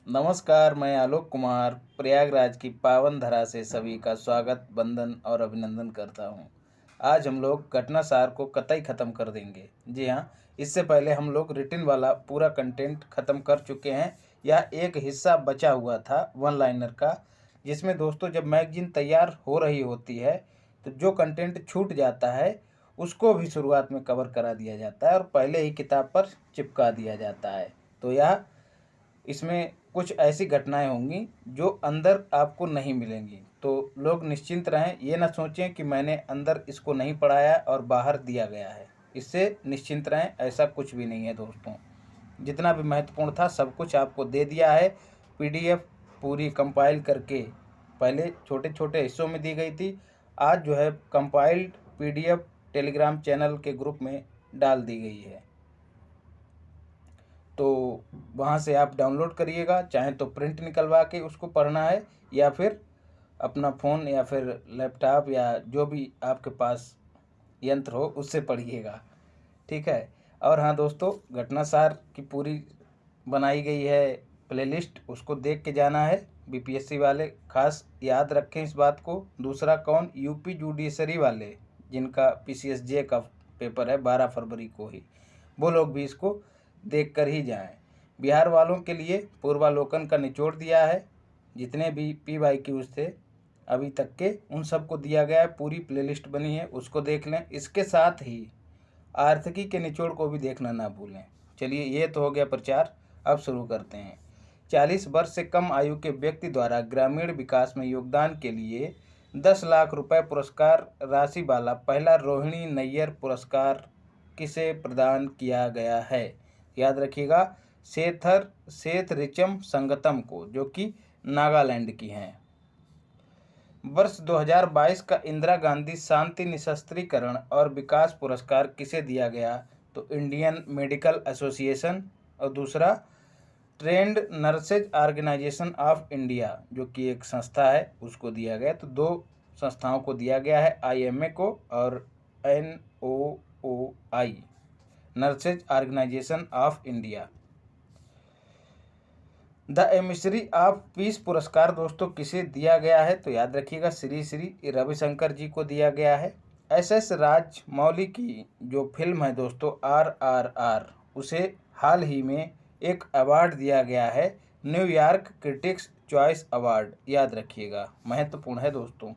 नमस्कार, मैं आलोक कुमार प्रयागराज की पावन धरा से सभी का स्वागत, वंदन और अभिनंदन करता हूँ। आज हम लोग घटनासार को कतई ख़त्म कर देंगे। जी हाँ, इससे पहले हम लोग रिटिन वाला पूरा कंटेंट ख़त्म कर चुके हैं। यह एक हिस्सा बचा हुआ था वन लाइनर का, जिसमें दोस्तों जब मैगजीन तैयार हो रही होती है तो जो कंटेंट छूट जाता है उसको भी शुरुआत में कवर करा दिया जाता है और पहले ही किताब पर चिपका दिया जाता है। तो यह इसमें कुछ ऐसी घटनाएं होंगी जो अंदर आपको नहीं मिलेंगी, तो लोग निश्चिंत रहें। ये ना सोचें कि मैंने अंदर इसको नहीं पढ़ाया और बाहर दिया गया है। इससे निश्चिंत रहें, ऐसा कुछ भी नहीं है दोस्तों। जितना भी महत्वपूर्ण था सब कुछ आपको दे दिया है। पीडीएफ पूरी कंपाइल करके पहले छोटे छोटे हिस्सों में दी गई थी, आज जो है कंपाइल्ड पीडीएफ टेलीग्राम चैनल के ग्रुप में डाल दी गई है। तो वहाँ से आप डाउनलोड करिएगा, चाहे तो प्रिंट निकलवा के उसको पढ़ना है या फिर अपना फ़ोन या फिर लैपटॉप या जो भी आपके पास यंत्र हो उससे पढ़िएगा, ठीक है। और हाँ दोस्तों, घटनासार की पूरी बनाई गई है प्लेलिस्ट, उसको देख के जाना है। बीपीएससी वाले खास याद रखें इस बात को। दूसरा कौन, यूपी जुडिशरी वाले जिनका पीसीएसजे का पेपर है 12 फरवरी को ही, वो लोग भी इसको देख कर ही जाएं। बिहार वालों के लिए पूर्वालोकन का निचोड़ दिया है, जितने भी PYQs थे अभी तक के उन सबको दिया गया है, पूरी प्लेलिस्ट बनी है, उसको देख लें। इसके साथ ही आर्थिकी के निचोड़ को भी देखना ना भूलें। चलिए, ये तो हो गया प्रचार, अब शुरू करते हैं। 40 वर्ष से कम आयु के व्यक्ति द्वारा ग्रामीण विकास में योगदान के लिए 10 लाख रुपए पुरस्कार राशि वाला पहला रोहिणी नैयर पुरस्कार किसे प्रदान किया गया है? याद रखिएगा, सेथ रिचम संगतम को, जो कि नागालैंड की हैं। वर्ष 2022 का इंदिरा गांधी शांति निशस्त्रीकरण और विकास पुरस्कार किसे दिया गया? तो इंडियन मेडिकल एसोसिएशन, और दूसरा trained nurses organization of India, जो कि एक संस्था है, उसको दिया गया। तो दो संस्थाओं को दिया गया है, IMA को और NOOI, nurses organization of India. The emissary of peace पुरस्कार दोस्तों किसे दिया गया है? तो याद रखिएगा, श्री श्री रविशंकर जी को दिया गया है। SS राजमौली की जो फिल्म है दोस्तों RRR, उसे हाल ही में एक अवार्ड दिया गया है, न्यूयॉर्क क्रिटिक्स चॉइस अवार्ड। याद रखिएगा, महत्वपूर्ण है दोस्तों।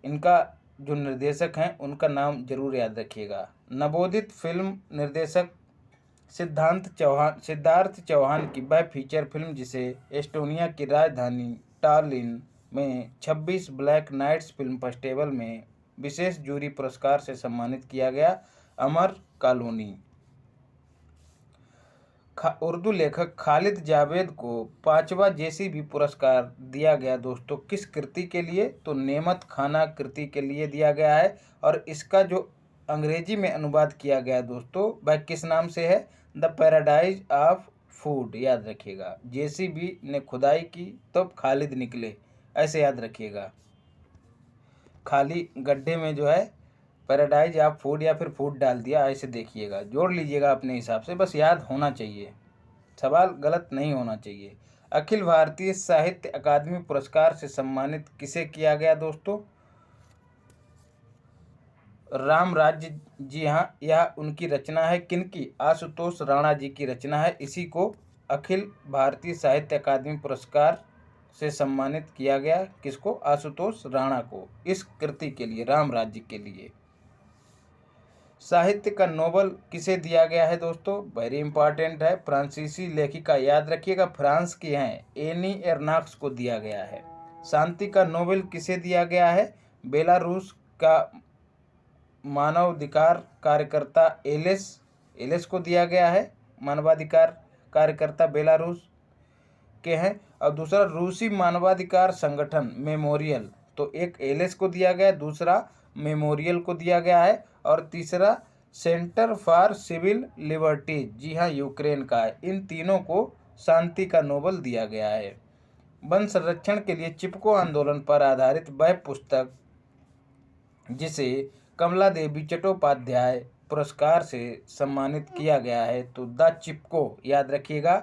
इनका जो निर्देशक हैं उनका नाम जरूर याद रखिएगा। नवोदित फिल्म निर्देशक सिद्धार्थ चौहान की वह फीचर फिल्म जिसे एस्टोनिया की राजधानी टालिन में 26 ब्लैक नाइट्स फिल्म फेस्टिवल में विशेष जूरी पुरस्कार से सम्मानित किया गया, अमर कॉलोनी। उर्दू लेखक खालिद जावेद को 5वां JCB पुरस्कार दिया गया दोस्तों, किस कृति के लिए? तो नेमत खाना कृति के लिए दिया गया है। और इसका जो अंग्रेजी में अनुवाद किया गया दोस्तों, वह किस नाम से है? The paradise of food. याद रखिएगा, JCB ने खुदाई की तो खालिद निकले, ऐसे याद रखिएगा। खाली गड्ढे में जो है पैराडाइज ऑफ फूड या फिर फूड डाल दिया, ऐसे देखिएगा, जोड़ लीजिएगा अपने हिसाब से, बस याद होना चाहिए, सवाल गलत नहीं होना चाहिए। अखिल भारतीय साहित्य अकादमी पुरस्कार से सम्मानित किसे किया गया दोस्तों? राम राज्य। जी हाँ, यह उनकी रचना है, किनकी? आशुतोष राणा जी की रचना है। इसी को अखिल भारतीय साहित्य अकादमी पुरस्कार से सम्मानित किया गया, किसको? आशुतोष राणा को, इस कृति के लिए, राम राज्य के लिए। साहित्य का नोबल किसे दिया गया है दोस्तों? वेरी इंपॉर्टेंट है, फ्रांसीसी लेखिका, याद रखिएगा, फ्रांस की हैं, एनी एर्नाक्स को दिया गया है। शांति का नोबेल किसे दिया गया है? बेलारूस का मानवाधिकार कार्यकर्ता एलेस को दिया गया है। मानवाधिकार कार्यकर्ता बेलारूस के हैं। और दूसरा रूसी मानवाधिकार संगठन मेमोरियल, तो एक एलेस को दिया गया, दूसरा मेमोरियल को दिया गया है, और तीसरा सेंटर फॉर सिविल लिबर्टीज, जी हाँ, यूक्रेन का है। इन तीनों को शांति का नोबेल दिया गया है। वन संरक्षण के लिए चिपको आंदोलन पर आधारित वह पुस्तक जिसे कमला देवी चट्टोपाध्याय पुरस्कार से सम्मानित किया गया है, तो द चिपको, याद रखिएगा,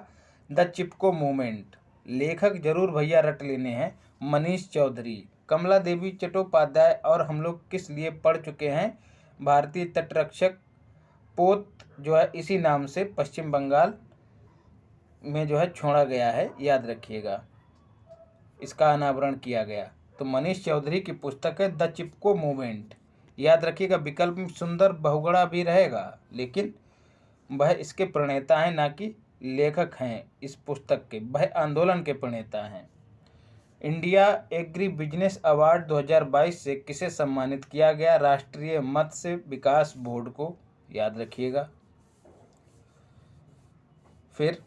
द चिपको मूवमेंट, लेखक जरूर भैया रट लेने हैं, मनीष चौधरी। कमला देवी चट्टोपाध्याय और हम लोग किस लिए पढ़ चुके हैं, भारतीय तटरक्षक पोत जो है इसी नाम से पश्चिम बंगाल में जो है छोड़ा गया है, याद रखिएगा, इसका अनावरण किया गया। तो मनीष चौधरी की पुस्तक है द चिपको मूवमेंट, याद रखिएगा। विकल्प में सुंदर बहुगुणा भी रहेगा, लेकिन वह इसके प्रणेता हैं, ना कि लेखक हैं इस पुस्तक के, वह आंदोलन के प्रणेता हैं। इंडिया एग्री बिजनेस अवार्ड 2022 से किसे सम्मानित किया गया, राष्ट्रीय मत्स्य विकास बोर्ड को, याद रखिएगा। फिर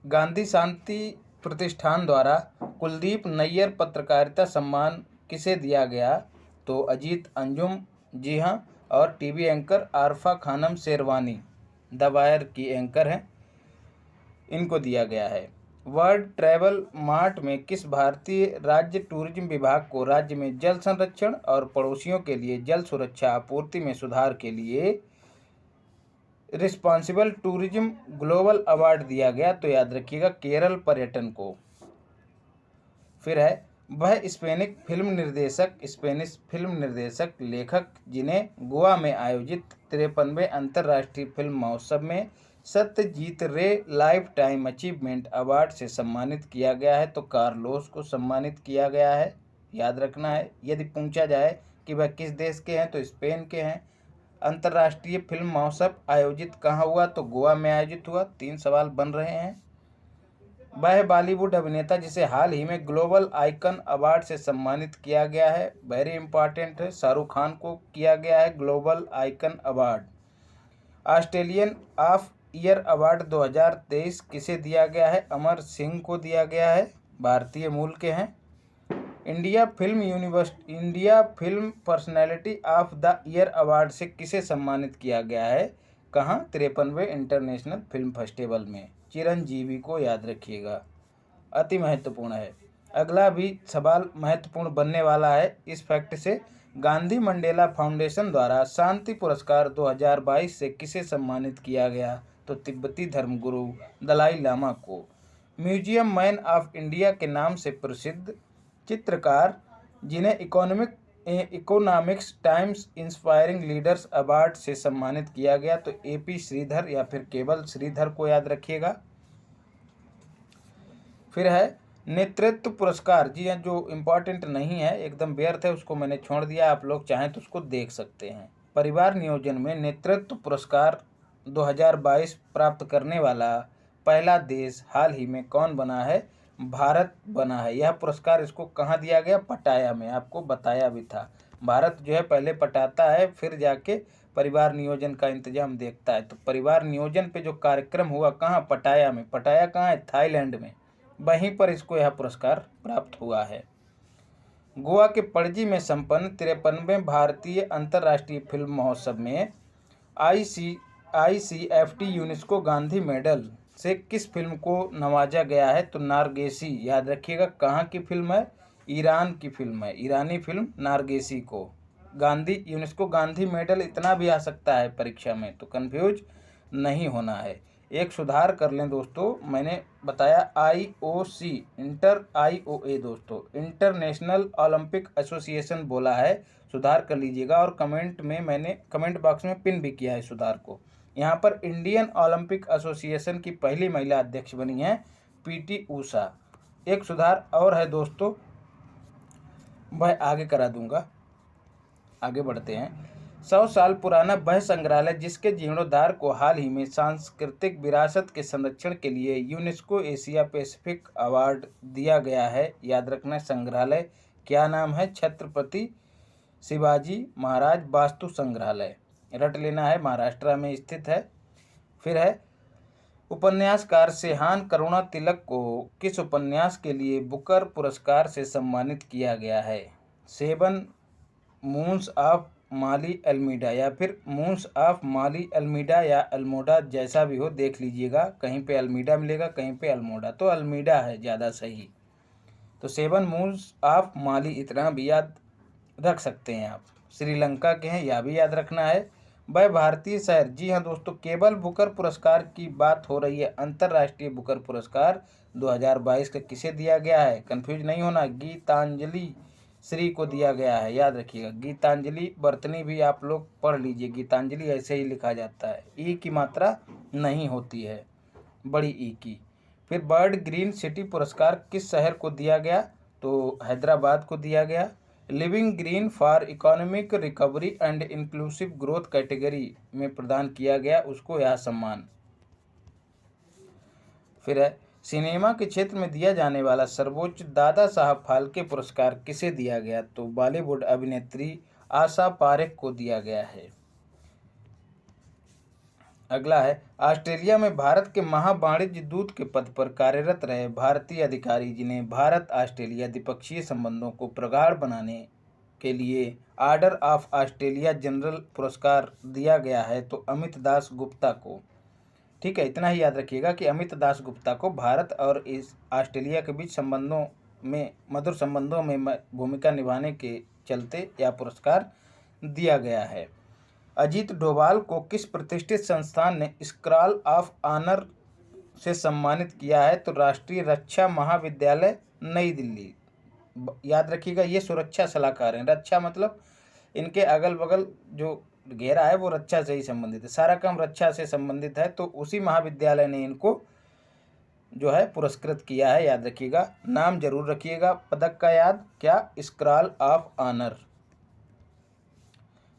गांधी शांति प्रतिष्ठान द्वारा कुलदीप नैयर पत्रकारिता सम्मान किसे दिया गया, तो अजीत अंजुम, जी हाँ, और TV anchor Arfa Khanum Sherwani, the Wire की एंकर हैं, इनको दिया गया है। वर्ल्ड ट्रैवल मार्ट में किस भारतीय राज्य टूरिज्म विभाग को राज्य में जल संरक्षण और पड़ोसियों के लिए जल सुरक्षा आपूर्ति में सुधार के लिए रिस्पॉन्सिबल टूरिज्म ग्लोबल अवार्ड दिया गया, तो याद रखिएगा केरल पर्यटन को। फिर है वह स्पेनिश फिल्म निर्देशक लेखक जिन्हें गोवा में आयोजित 53वें अंतर्राष्ट्रीय फिल्म महोत्सव में सत्यजीत रे लाइफ टाइम अचीवमेंट अवार्ड से सम्मानित किया गया है, तो कार्लोस को सम्मानित किया गया है, याद रखना है। यदि पूछा जाए कि वह किस देश के हैं, तो स्पेन के हैं। अंतर्राष्ट्रीय फिल्म महोत्सव आयोजित कहाँ हुआ, तो गोवा में आयोजित हुआ। 3 सवाल बन रहे हैं। वह बॉलीवुड अभिनेता जिसे हाल ही में ग्लोबल आइकन अवार्ड से सम्मानित किया गया है, वेरी इंपॉर्टेंट है, शाहरुख खान को किया गया है global icon award. Australian of year award 2023 किसे दिया गया है, अमर सिंह को दिया गया है, भारतीय मूल के हैं। India film personality of the year award से किसे सम्मानित किया गया है, कहाँ, 53वें इंटरनेशनल फिल्म फेस्टिवल में, चिरंजीवी को, याद रखिएगा, अति महत्वपूर्ण है। अगला भी सवाल महत्वपूर्ण बनने वाला है इस फैक्ट से। गांधी मंडेला फाउंडेशन द्वारा शांति पुरस्कार 2022 से किसे सम्मानित किया गया, तो तिब्बती धर्मगुरु दलाई लामा को। म्यूजियम मैन ऑफ इंडिया के नाम से प्रसिद्ध चित्रकार जिन्हें economics times inspiring leaders award से सम्मानित किया गया, तो एपी श्रीधर या फिर केवल श्रीधर को, याद रखिएगा। फिर है नेतृत्व पुरस्कार, जी हाँ, जो इम्पोर्टेंट नहीं है, एकदम व्यर्थ है, उसको मैंने छोड़ दिया, आप लोग चाहें तो उसको देख सकते हैं। परिवार नियोजन में नेतृत्व पुरस्कार 2022 प्राप्त करने वाला पहला देश हाल ही में कौन बना है, भारत बना है। यह पुरस्कार इसको कहाँ दिया गया, पटाया में, आपको बताया भी था। भारत जो है पहले पटाता है, फिर जाके परिवार नियोजन का इंतजाम देखता है। तो परिवार नियोजन पे जो कार्यक्रम हुआ कहाँ, पटाया में। पटाया कहाँ है, थाईलैंड में, वहीं पर इसको यह पुरस्कार प्राप्त हुआ है। गोवा के पणजी में संपन्न 53वें भारतीय अंतर्राष्ट्रीय फिल्म महोत्सव में ICFT यूनेस्को गांधी मेडल से किस फिल्म को नवाजा गया है, तो नारगेसी, याद रखिएगा। कहाँ की फिल्म है, ईरान की फिल्म है, ईरानी फिल्म नारगेसी को गांधी यूनेस्को गांधी मेडल, इतना भी आ सकता है परीक्षा में, तो कंफ्यूज नहीं होना है। एक सुधार कर लें दोस्तों, मैंने बताया IOC IOA दोस्तों, इंटरनेशनल ओलंपिक एसोसिएशन बोला है, सुधार कर लीजिएगा। और मैंने कमेंट बॉक्स में पिन भी किया है सुधार को। यहाँ पर इंडियन ओलंपिक एसोसिएशन की पहली महिला अध्यक्ष बनी है PT ऊषा। एक सुधार और है दोस्तों, वह आगे करा दूंगा, आगे बढ़ते हैं। 100 साल पुराना वह संग्रहालय जिसके जीर्णोद्धार को हाल ही में सांस्कृतिक विरासत के संरक्षण के लिए यूनेस्को एशिया पैसिफिक अवार्ड दिया गया है, याद रखना। संग्रहालय क्या नाम है, छत्रपति शिवाजी महाराज वास्तु संग्रहालय, रट लेना है, महाराष्ट्र में स्थित है। फिर है उपन्यासकार सेहान करुणा तिलक को किस उपन्यास के लिए बुकर पुरस्कार से सम्मानित किया गया है, 7 मून्स ऑफ माली अल्मीडा, या फिर मून्स ऑफ माली अल्मीडा या अल्मोडा, जैसा भी हो देख लीजिएगा, कहीं पे अल्मीडा मिलेगा, कहीं पे अल्मोडा, तो अल्मीडा है ज़्यादा सही। तो 7 मून्स ऑफ माली, इतना भी याद रख सकते हैं आप। श्रीलंका के हैं, यह भी याद रखना है। वह भारतीय शहर, जी हाँ दोस्तों, केवल बुकर पुरस्कार की बात हो रही है। अंतर्राष्ट्रीय बुकर पुरस्कार 2022 का किसे दिया गया है? कंफ्यूज नहीं होना, गीतांजलि श्री को दिया गया है, याद रखिएगा। गीतांजलि वर्तनी भी आप लोग पढ़ लीजिए, गीतांजलि ऐसे ही लिखा जाता है, ई की मात्रा नहीं होती है, बड़ी ई की। फिर बर्ड ग्रीन सिटी पुरस्कार किस शहर को दिया गया? तो हैदराबाद को दिया गया। Living green for economic recovery and inclusive growth category में प्रदान किया गया उसको यह सम्मान। फिर है सिनेमा के क्षेत्र में दिया जाने वाला सर्वोच्च दादा साहब फाल्के पुरस्कार किसे दिया गया? तो बॉलीवुड अभिनेत्री आशा पारेख को दिया गया है। अगला है ऑस्ट्रेलिया में भारत के महावाणिज्य दूत के पद पर कार्यरत रहे भारतीय अधिकारी जिन्हें भारत ऑस्ट्रेलिया द्विपक्षीय संबंधों को प्रगाढ़ बनाने के लिए ऑर्डर ऑफ ऑस्ट्रेलिया जनरल पुरस्कार दिया गया है, तो अमित दास गुप्ता को। ठीक है, इतना ही याद रखिएगा कि अमित दास गुप्ता को भारत और इस ऑस्ट्रेलिया के बीच संबंधों में, मधुर संबंधों में भूमिका निभाने के चलते यह पुरस्कार दिया गया है। अजीत डोभाल को किस प्रतिष्ठित संस्थान ने स्क्रॉल ऑफ ऑनर से सम्मानित किया है? तो राष्ट्रीय रक्षा महाविद्यालय नई दिल्ली। याद रखिएगा, ये सुरक्षा सलाहकार हैं। रक्षा मतलब इनके अगल बगल जो घेरा है वो रक्षा से ही संबंधित है, सारा काम रक्षा से संबंधित है, तो उसी महाविद्यालय ने इनको जो है पुरस्कृत किया है, याद रखिएगा। नाम जरूर रखिएगा पदक का याद, क्या? Scroll of honour.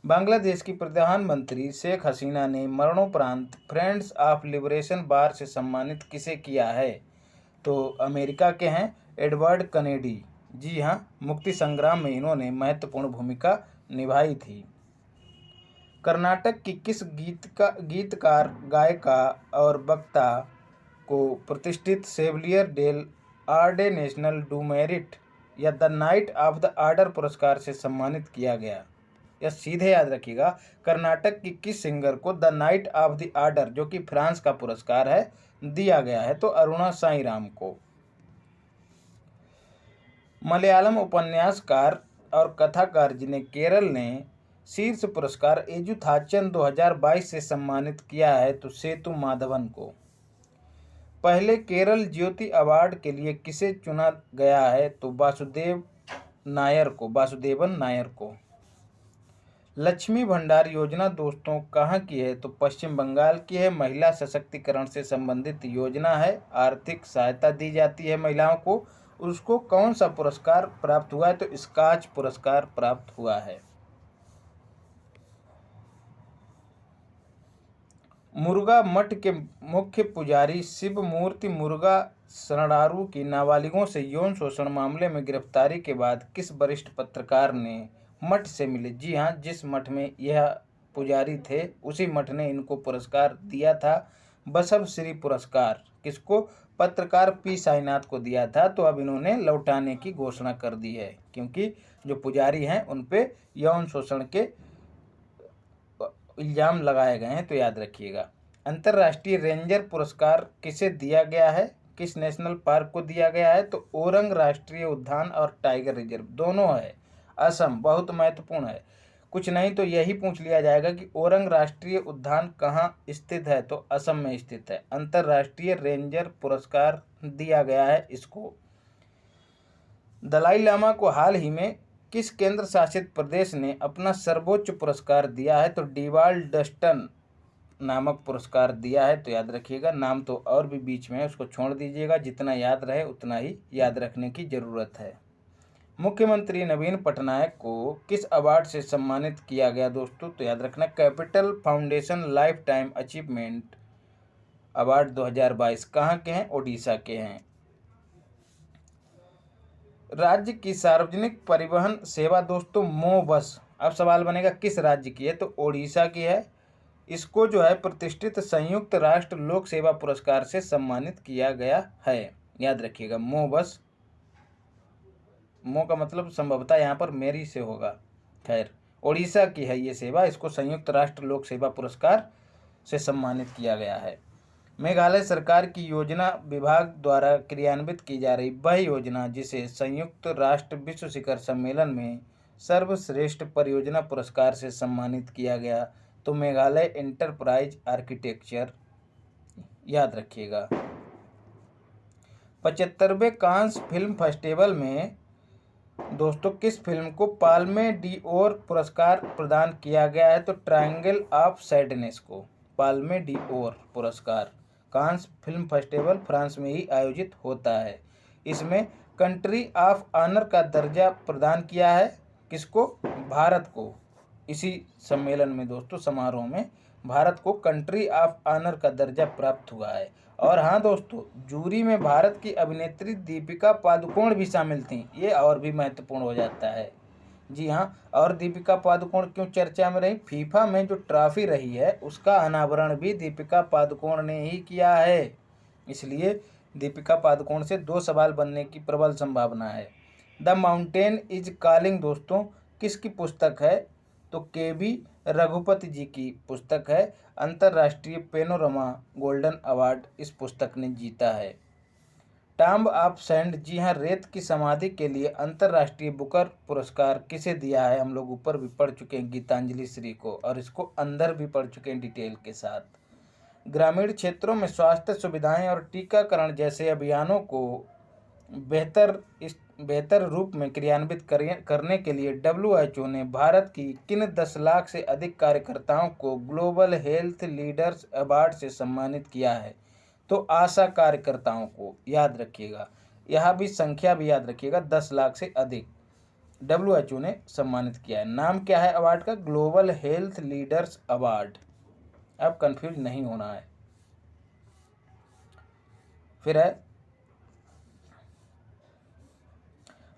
बांग्लादेश की प्रधानमंत्री शेख हसीना ने मरणोपरांत फ्रेंड्स ऑफ लिबरेशन बार से सम्मानित किसे किया है? तो अमेरिका के हैं एडवर्ड कनेडी। जी हाँ, मुक्ति संग्राम में इन्होंने महत्वपूर्ण भूमिका निभाई थी। कर्नाटक की किस गीतकार, गायिका और वक्ता को प्रतिष्ठित सेवलियर डेल ऑर्डिनेशनल डू मेरिट या the night of the order पुरस्कार से सम्मानित किया गया? या सीधे याद रखिएगा, कर्नाटक की किस सिंगर को the night of the order, जो कि फ्रांस का पुरस्कार है, दिया गया है? तो अरुणा साई राम को। मलयालम उपन्यासकार और कथाकार जिन्हें केरल ने शीर्ष पुरस्कार एजुथाचन 2022 से सम्मानित किया है, तो सेतु माधवन को। पहले केरल ज्योति अवार्ड के लिए किसे चुना गया है? तो वासुदेवन नायर को। लक्ष्मी भंडार योजना दोस्तों कहाँ की है? तो पश्चिम बंगाल की है। महिला सशक्तिकरण से संबंधित योजना है, आर्थिक सहायता दी जाती है महिलाओं को। उसको कौन सा पुरस्कार प्राप्त हुआ है? तो स्कॉच पुरस्कार प्राप्त हुआ है। मुरुगा मठ के मुख्य पुजारी शिवमूर्ति मुरुगा शरणारू की नाबालिगों से यौन शोषण मामले में गिरफ्तारी के बाद किस वरिष्ठ पत्रकार ने मठ से मिले? जी हाँ, जिस मठ में यह पुजारी थे उसी मठ ने इनको पुरस्कार दिया था, बसव श्री पुरस्कार। किसको? पत्रकार पी साईनाथ को दिया था, तो अब इन्होंने लौटाने की घोषणा कर दी है, क्योंकि जो पुजारी हैं उन पे यौन शोषण के इल्जाम लगाए गए हैं, तो याद रखिएगा। अंतर्राष्ट्रीय रेंजर पुरस्कार किसे दिया गया है? किस नेशनल पार्क को दिया गया है? तो ओरंग राष्ट्रीय उद्यान और टाइगर रिजर्व दोनों है, असम। बहुत महत्वपूर्ण है, कुछ नहीं तो यही पूछ लिया जाएगा कि ओरंग राष्ट्रीय उद्यान कहाँ स्थित है? तो असम में स्थित है। अंतर्राष्ट्रीय रेंजर पुरस्कार दिया गया है इसको। दलाई लामा को हाल ही में किस केंद्र शासित प्रदेश ने अपना सर्वोच्च पुरस्कार दिया है? तो डीवाल डस्टन नामक पुरस्कार दिया है, तो याद रखिएगा। नाम तो और भी बीच में है, उसको छोड़ दीजिएगा, जितना याद रहे उतना ही याद रखने की जरूरत है। मुख्यमंत्री नवीन पटनायक को किस अवार्ड से सम्मानित किया गया दोस्तों? तो याद रखना, capital foundation life time achievement award 2022। कहाँ के हैं? ओडिशा के हैं। राज्य की सार्वजनिक परिवहन सेवा दोस्तों मो बस। अब सवाल बनेगा किस राज्य की है? तो ओडिशा की है। इसको जो है प्रतिष्ठित संयुक्त राष्ट्र लोक सेवा पुरस्कार से सम्मानित किया गया है, याद रखिएगा। मो बस, मो का मतलब संभवतः यहाँ पर मेरी से होगा। खैर, ओडिशा की है ये सेवा, इसको संयुक्त राष्ट्र लोक सेवा पुरस्कार से सम्मानित किया गया है। मेघालय सरकार की योजना विभाग द्वारा क्रियान्वित की जा रही वह योजना जिसे संयुक्त राष्ट्र विश्व शिखर सम्मेलन में सर्वश्रेष्ठ परियोजना पुरस्कार से सम्मानित किया गया, तो मेघालय एंटरप्राइज आर्किटेक्चर, याद रखिएगा। 75वें कांस फिल्म फेस्टिवल में दोस्तों किस फिल्म को पाल्मे डी ओर पुरस्कार प्रदान किया गया है? तो ट्रायंगल ऑफ सैडनेस को पाल्मे डी ओर पुरस्कार कांस फिल्म फेस्टिवल फ्रांस में ही आयोजित होता है। इसमें कंट्री ऑफ ऑनर का दर्जा प्रदान किया है किसको? भारत को। इसी सम्मेलन में दोस्तों, समारोह में भारत को कंट्री ऑफ ऑनर का दर्जा प्राप्त हुआ है। और हाँ दोस्तों, जूरी में भारत की अभिनेत्री दीपिका पादुकोण भी शामिल थीं। ये और भी महत्वपूर्ण हो जाता है। जी हाँ, और दीपिका पादुकोण क्यों चर्चा में रही? फीफा में जो ट्रॉफी रही है उसका अनावरण भी दीपिका पादुकोण ने ही किया है। इसलिए दीपिका पादुकोण से 2 सवाल बनने की प्रबल संभावना है। द माउंटेन इज कॉलिंग दोस्तों किसकी पुस्तक है? तो केबी रघुपति जी की पुस्तक है। अंतर्राष्ट्रीय पेनोरमा गोल्डन अवार्ड इस पुस्तक ने जीता है। टॉम्ब ऑफ सैंड, जी हाँ, रेत की समाधि के लिए अंतर्राष्ट्रीय बुकर पुरस्कार किसे दिया है? हम लोग ऊपर भी पढ़ चुके हैं गीतांजलि श्री को, और इसको अंदर भी पढ़ चुके हैं डिटेल के साथ। ग्रामीण क्षेत्रों में स्वास्थ्य सुविधाएं और टीकाकरण जैसे अभियानों को बेहतर रूप में क्रियान्वित करने के लिए WHO ने भारत की किन 10 लाख से अधिक कार्यकर्ताओं को ग्लोबल हेल्थ लीडर्स अवार्ड से सम्मानित किया है? तो आशा कार्यकर्ताओं को, याद रखिएगा। यह भी संख्या भी याद रखिएगा, 10 लाख से अधिक WHO ने सम्मानित किया है। नाम क्या है अवार्ड का? Global health leaders award. अब कंफ्यूज नहीं होना है। फिर है,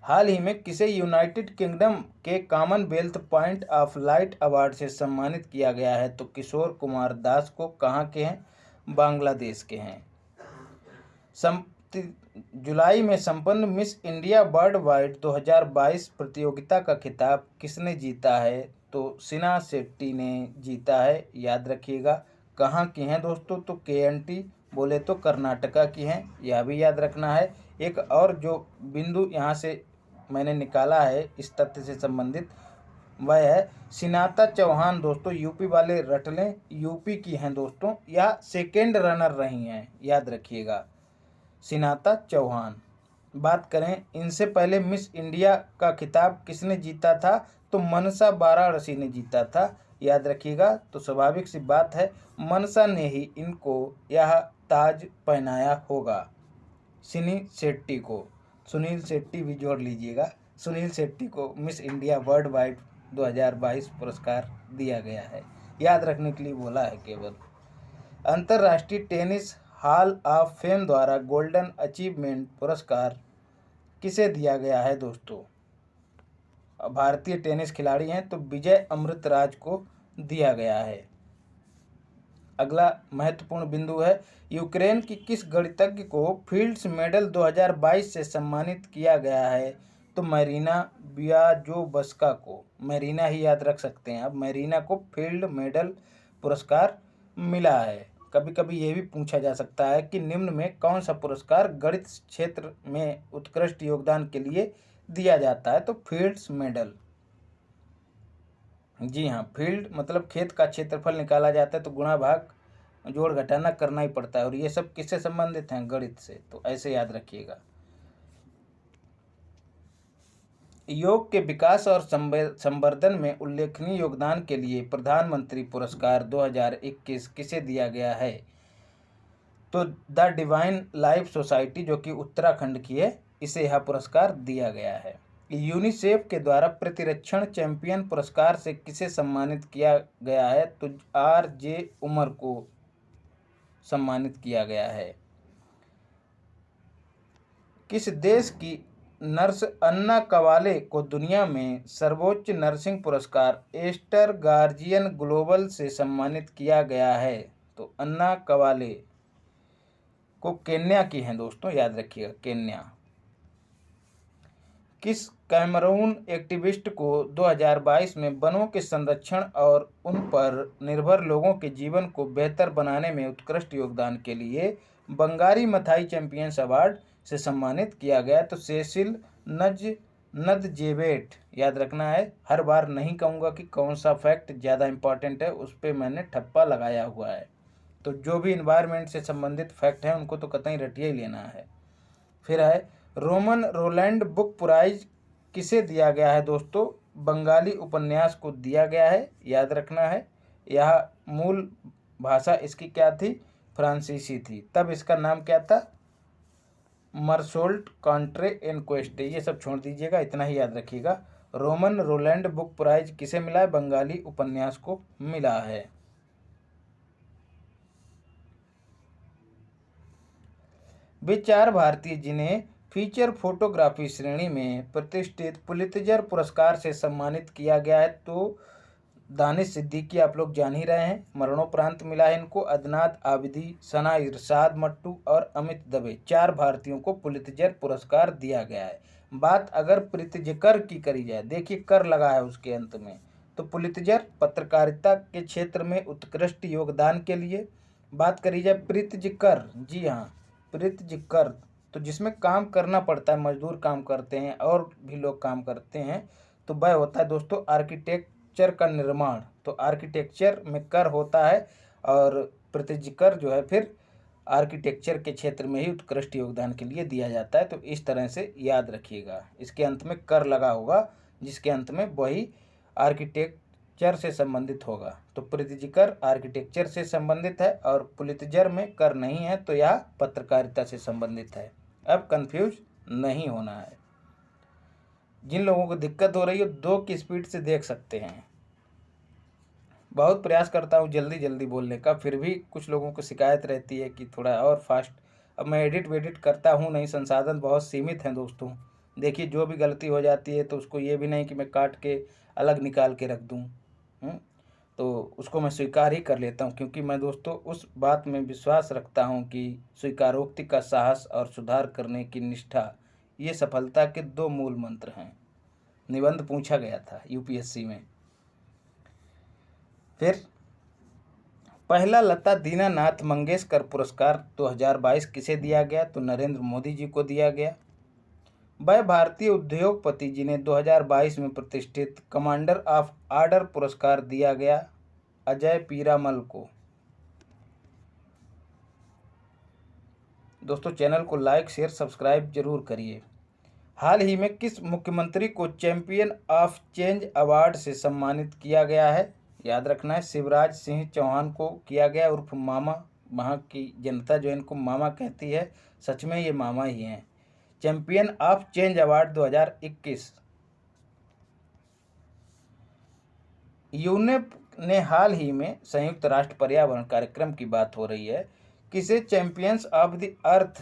हाल ही में किसे यूनाइटेड किंगडम के Commonwealth point of light award से सम्मानित किया गया है? तो किशोर कुमार दास को। कहाँ के हैं? बांग्लादेश के हैं। जुलाई में संपन्न मिस इंडिया वर्ल्ड वाइड 2022 प्रतियोगिता का खिताब किसने जीता है? तो सिन्हा शेट्टी ने जीता है, याद रखिएगा। कहाँ की हैं दोस्तों? तो KNT बोले तो कर्नाटका की हैं, यह भी याद रखना है। एक और जो बिंदु यहाँ से मैंने निकाला है इस तथ्य से संबंधित, वह है सिनाता चौहान। दोस्तों यूपी वाले रट लें, यूपी की हैं दोस्तों, या सेकेंड रनर रही हैं, याद रखिएगा, सिनाता चौहान। बात करें इनसे पहले मिस इंडिया का खिताब किसने जीता था? तो मनसा वाराणसी ने जीता था, याद रखिएगा। तो स्वाभाविक सी बात है, मनसा ने ही इनको यह ताज पहनाया होगा, सुनील शेट्टी को। सुनील शेट्टी भी जोड़ लीजिएगा, सुनील शेट्टी को मिस इंडिया वर्ल्ड वाइड 2022 पुरस्कार दिया गया है, याद रखने के लिए बोला है केवल। अंतर्राष्ट्रीय टेनिस हॉल ऑफ फेम द्वारा गोल्डन अचीवमेंट पुरस्कार किसे दिया गया है दोस्तों? भारतीय टेनिस खिलाड़ी हैं तो विजय अमृतराज को दिया गया है। अगला महत्वपूर्ण बिंदु है, यूक्रेन की किस गणितज्ञ को फील्ड्स मेडल 2022 से सम्मानित किया गया है? तो मैरीना ब्याजोवस्का को। मैरीना ही याद रख सकते हैं अब, मैरीना को फील्ड मेडल पुरस्कार मिला है। कभी कभी ये भी पूछा जा सकता है कि निम्न में कौन सा पुरस्कार गणित क्षेत्र में उत्कृष्ट योगदान के लिए दिया जाता है? तो फील्ड्स मेडल। जी हाँ, फील्ड मतलब खेत का क्षेत्रफल निकाला जाता है तो गुणा भाग जोड़ घटाना करना ही पड़ता है, और ये सब किससे संबंधित हैं? गणित से। तो ऐसे याद रखिएगा। योग के विकास और संवर्धन में उल्लेखनीय योगदान के लिए प्रधानमंत्री पुरस्कार 2021 किसे दिया गया है? तो द डिवाइन लाइफ सोसाइटी, जो कि उत्तराखंड की है, इसे यह पुरस्कार दिया गया है। यूनिसेफ के द्वारा प्रतिरक्षण चैंपियन पुरस्कार से किसे सम्मानित किया गया है? तो RJ उमर को सम्मानित किया गया है। किस देश की नर्स अन्ना कवाले को दुनिया में सर्वोच्च नर्सिंग पुरस्कार एस्टर गार्जियन ग्लोबल से सम्मानित किया गया है? तो अन्ना कवाले को केन्या की हैं दोस्तों, याद रखिएगा, केन्या। किस कैमरून एक्टिविस्ट को 2022 में वनों के संरक्षण और उन पर निर्भर लोगों के जीवन को बेहतर बनाने में उत्कृष्ट योगदान के लिए बंगारी मथाई चैंपियंस अवार्ड से सम्मानित किया गया? तो सेसिल नदजेवेट, याद रखना है। हर बार नहीं कहूँगा कि कौन सा फैक्ट ज़्यादा इम्पॉर्टेंट है, उस पर मैंने ठप्पा लगाया हुआ है। तो जो भी इन्वायरमेंट से संबंधित फैक्ट हैं उनको तो कतई रटिया ही लेना है। फिर है रोमन रोलैंड बुक प्राइज किसे दिया गया है दोस्तों? बंगाली उपन्यास को दिया गया है, याद रखना है। यह मूल भाषा इसकी क्या थी? फ्रांसीसी थी। तब इसका नाम क्या था? मर्सोल्ट कॉन्ट्रे एनक्वेस्ट। ये सब छोड़ दीजिएगा, इतना ही याद रखिएगा। रोमन रोलैंड बुक प्राइज किसे मिला है? बंगाली उपन्यास को मिला है। वे 4 भारतीय जिन्हें फीचर फोटोग्राफी श्रेणी में प्रतिष्ठित पुलित्जर पुरस्कार से सम्मानित किया गया है। तो दानिश सिद्दीकी आप लोग जान ही रहे हैं, मरणोपरांत मिला है इनको। अदनान आबिदी, सना इरशाद मट्टू और अमित दवे, 4 भारतीयों को पुलित्जर पुरस्कार दिया गया है। बात अगर प्रित्जकर की करी जाए, देखिए कर लगा है उसके अंत में, तो पुलित्जर पत्रकारिता के क्षेत्र में उत्कृष्ट योगदान के लिए। बात करी जाए प्रित्जकर, जी हाँ प्रित्जकर, तो जिसमें काम करना पड़ता है, मजदूर काम करते हैं और भी लोग काम करते हैं, तो वह होता है दोस्तों आर्किटेक्चर का निर्माण। तो आर्किटेक्चर में कर होता है और प्रित्जकर जो है फिर आर्किटेक्चर के क्षेत्र में ही उत्कृष्ट योगदान के लिए दिया जाता है। तो इस तरह से याद रखिएगा, इसके अंत में कर लगा होगा, जिसके अंत में वही आर्किटेक्चर से संबंधित होगा। तो प्रित्जकर आर्किटेक्चर से संबंधित है और पुलित्जर में कर नहीं है, तो यह पत्रकारिता से संबंधित है। अब कंफ्यूज नहीं होना है। जिन लोगों को दिक्कत हो रही है 2 की स्पीड से देख सकते हैं। बहुत प्रयास करता हूँ जल्दी जल्दी बोलने का, फिर भी कुछ लोगों को शिकायत रहती है कि थोड़ा और फास्ट। अब मैं एडिट वेडिट करता हूँ नहीं, संसाधन बहुत सीमित हैं दोस्तों। देखिए जो भी गलती हो जाती है तो उसको ये भी नहीं कि मैं काट के अलग निकाल के रख दूँ, तो उसको मैं स्वीकार ही कर लेता हूँ, क्योंकि मैं दोस्तों उस बात में विश्वास रखता हूँ कि स्वीकारोक्ति का साहस और सुधार करने की निष्ठा, ये सफलता के 2 मूल मंत्र हैं। निबंध पूछा गया था यूपीएससी में। फिर पहला लता दीनानाथ मंगेशकर पुरस्कार 2022 किसे दिया गया? तो नरेंद्र मोदी जी को दिया गया। वह भारतीय उद्योगपति जिन्हें 2022 में प्रतिष्ठित कमांडर ऑफ ऑर्डर पुरस्कार दिया गया? अजय पीरामल को। दोस्तों चैनल को लाइक शेयर सब्सक्राइब जरूर करिए। हाल ही में किस मुख्यमंत्री को चैंपियन ऑफ चेंज अवार्ड से सम्मानित किया गया है? याद रखना है शिवराज सिंह चौहान को किया गया, उर्फ मामा। वहाँ की जनता जो इनको मामा कहती है, सच में ये मामा ही हैं। Champion of change award 2021। UNEP ने हाल ही में संयुक्त राष्ट्र पर्यावरण कार्यक्रम की बात हो रही है, किसे champions of the earth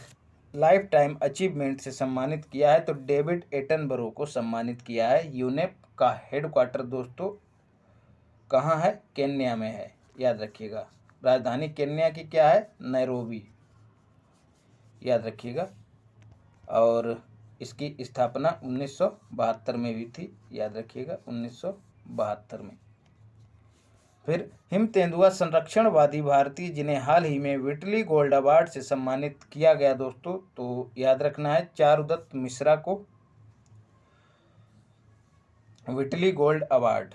life time achievement से सम्मानित किया है? तो डेविड एटनबरो को सम्मानित किया है। यूनेप का हेडक्वार्टर दोस्तों कहाँ है? केन्या में है, याद रखिएगा। राजधानी केन्या की क्या है? नैरोबी, याद रखिएगा। और इसकी स्थापना 1972 में हुई थी, याद रखिएगा 1972 में। फिर हिम तेंदुआ संरक्षणवादी भारतीय जिन्हें हाल ही में विटली गोल्ड अवार्ड से सम्मानित किया गया दोस्तों, तो याद रखना है चारुदत्त मिश्रा को विटली गोल्ड अवार्ड।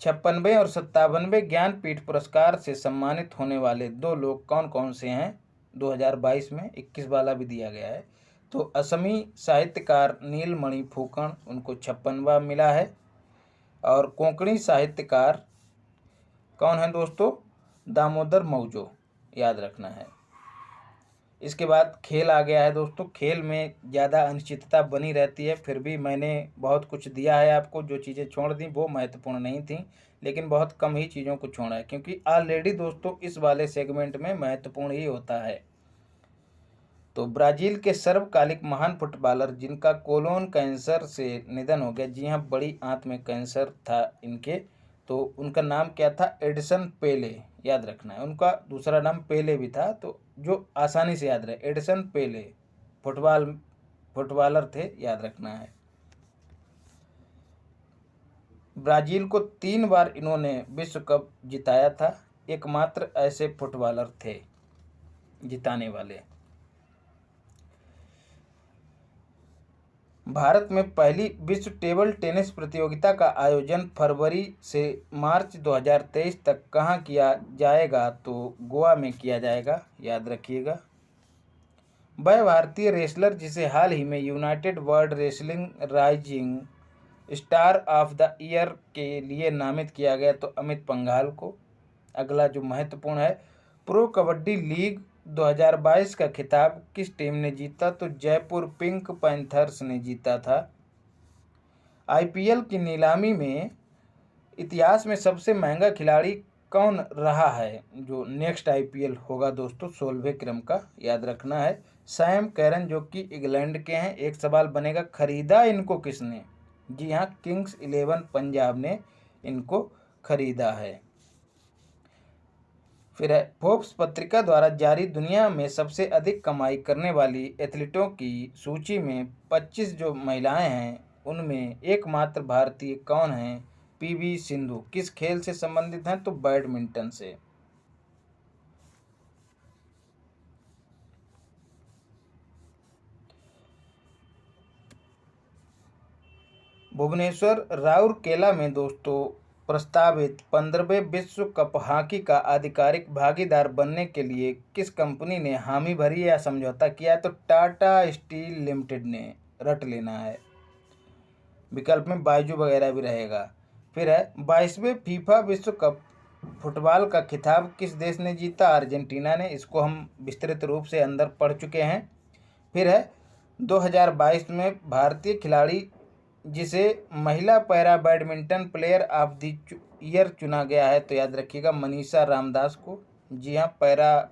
56वें और 57वें ज्ञानपीठ पुरस्कार से सम्मानित होने वाले 2 लोग कौन कौन से हैं 2022 में? 21 वाला भी दिया गया है। तो असमी साहित्यकार नीलमणि फुकन, उनको 56वां मिला है। और कोंकणी साहित्यकार कौन है दोस्तों? दामोदर मौजो, याद रखना है। इसके बाद खेल आ गया है दोस्तों। खेल में ज़्यादा अनिश्चितता बनी रहती है, फिर भी मैंने बहुत कुछ दिया है आपको। जो चीज़ें छोड़ दी वो महत्वपूर्ण नहीं थी, लेकिन बहुत कम ही चीज़ों को छोड़ा है, क्योंकि ऑलरेडी दोस्तों इस वाले सेगमेंट में महत्वपूर्ण ही होता है। तो ब्राज़ील के सर्वकालिक महान फुटबॉलर जिनका कोलोन कैंसर से निधन हो गया, जी हाँ बड़ी आंत में कैंसर था इनके, तो उनका नाम क्या था? एडिसन पेले, याद रखना है। उनका दूसरा नाम पेले भी था, तो जो आसानी से याद रहे, एडिसन पेले फुटबॉलर थे, याद रखना है। ब्राज़ील को 3 बार इन्होंने विश्व कप जिताया था, एकमात्र ऐसे फुटबॉलर थे जिताने वाले। भारत में पहली विश्व टेबल टेनिस प्रतियोगिता का आयोजन फरवरी से मार्च 2023 तक कहाँ किया जाएगा? तो गोवा में किया जाएगा, याद रखिएगा। वह भारतीय रेसलर जिसे हाल ही में United world wrestling rising star of the year के लिए नामित किया गया, तो अमित पंघाल को। अगला जो महत्वपूर्ण है, प्रो कबड्डी लीग 2022 का खिताब किस टीम ने जीता? तो जयपुर पिंक पैंथर्स ने जीता था। आईपीएल की नीलामी में इतिहास में सबसे महंगा खिलाड़ी कौन रहा है? जो नेक्स्ट आईपीएल होगा दोस्तों, 16वें क्रम का, याद रखना है। सैम कैरन जो कि इंग्लैंड के हैं। एक सवाल बनेगा, खरीदा इनको किसने? जी हाँ, किंग्स 11 पंजाब ने इनको खरीदा है। फिर है, फोर्ब्स पत्रिका द्वारा जारी दुनिया में सबसे अधिक कमाई करने वाली एथलीटों की सूची में 25 जो महिलाएं हैं उनमें एकमात्र भारतीय कौन हैं? पीवी सिंधु। किस खेल से संबंधित हैं? तो बैडमिंटन से। भुवनेश्वर राउरकेला में दोस्तों प्रस्तावित 15वें विश्व कप हॉकी का आधिकारिक भागीदार बनने के लिए किस कंपनी ने हामी भरी या समझौता किया है? तो टाटा स्टील लिमिटेड ने, रट लेना है। विकल्प में बायजू वगैरह भी रहेगा। फिर है, 22वें फीफा विश्व कप फुटबॉल का खिताब किस देश ने जीता? अर्जेंटीना ने। इसको हम विस्तृत रूप से अंदर पढ़ चुके हैं। फिर है, 2022 में भारतीय खिलाड़ी जिसे महिला para badminton player of the year चुना गया है, तो याद रखिएगा मनीषा रामदास को। जी हाँ, पैरा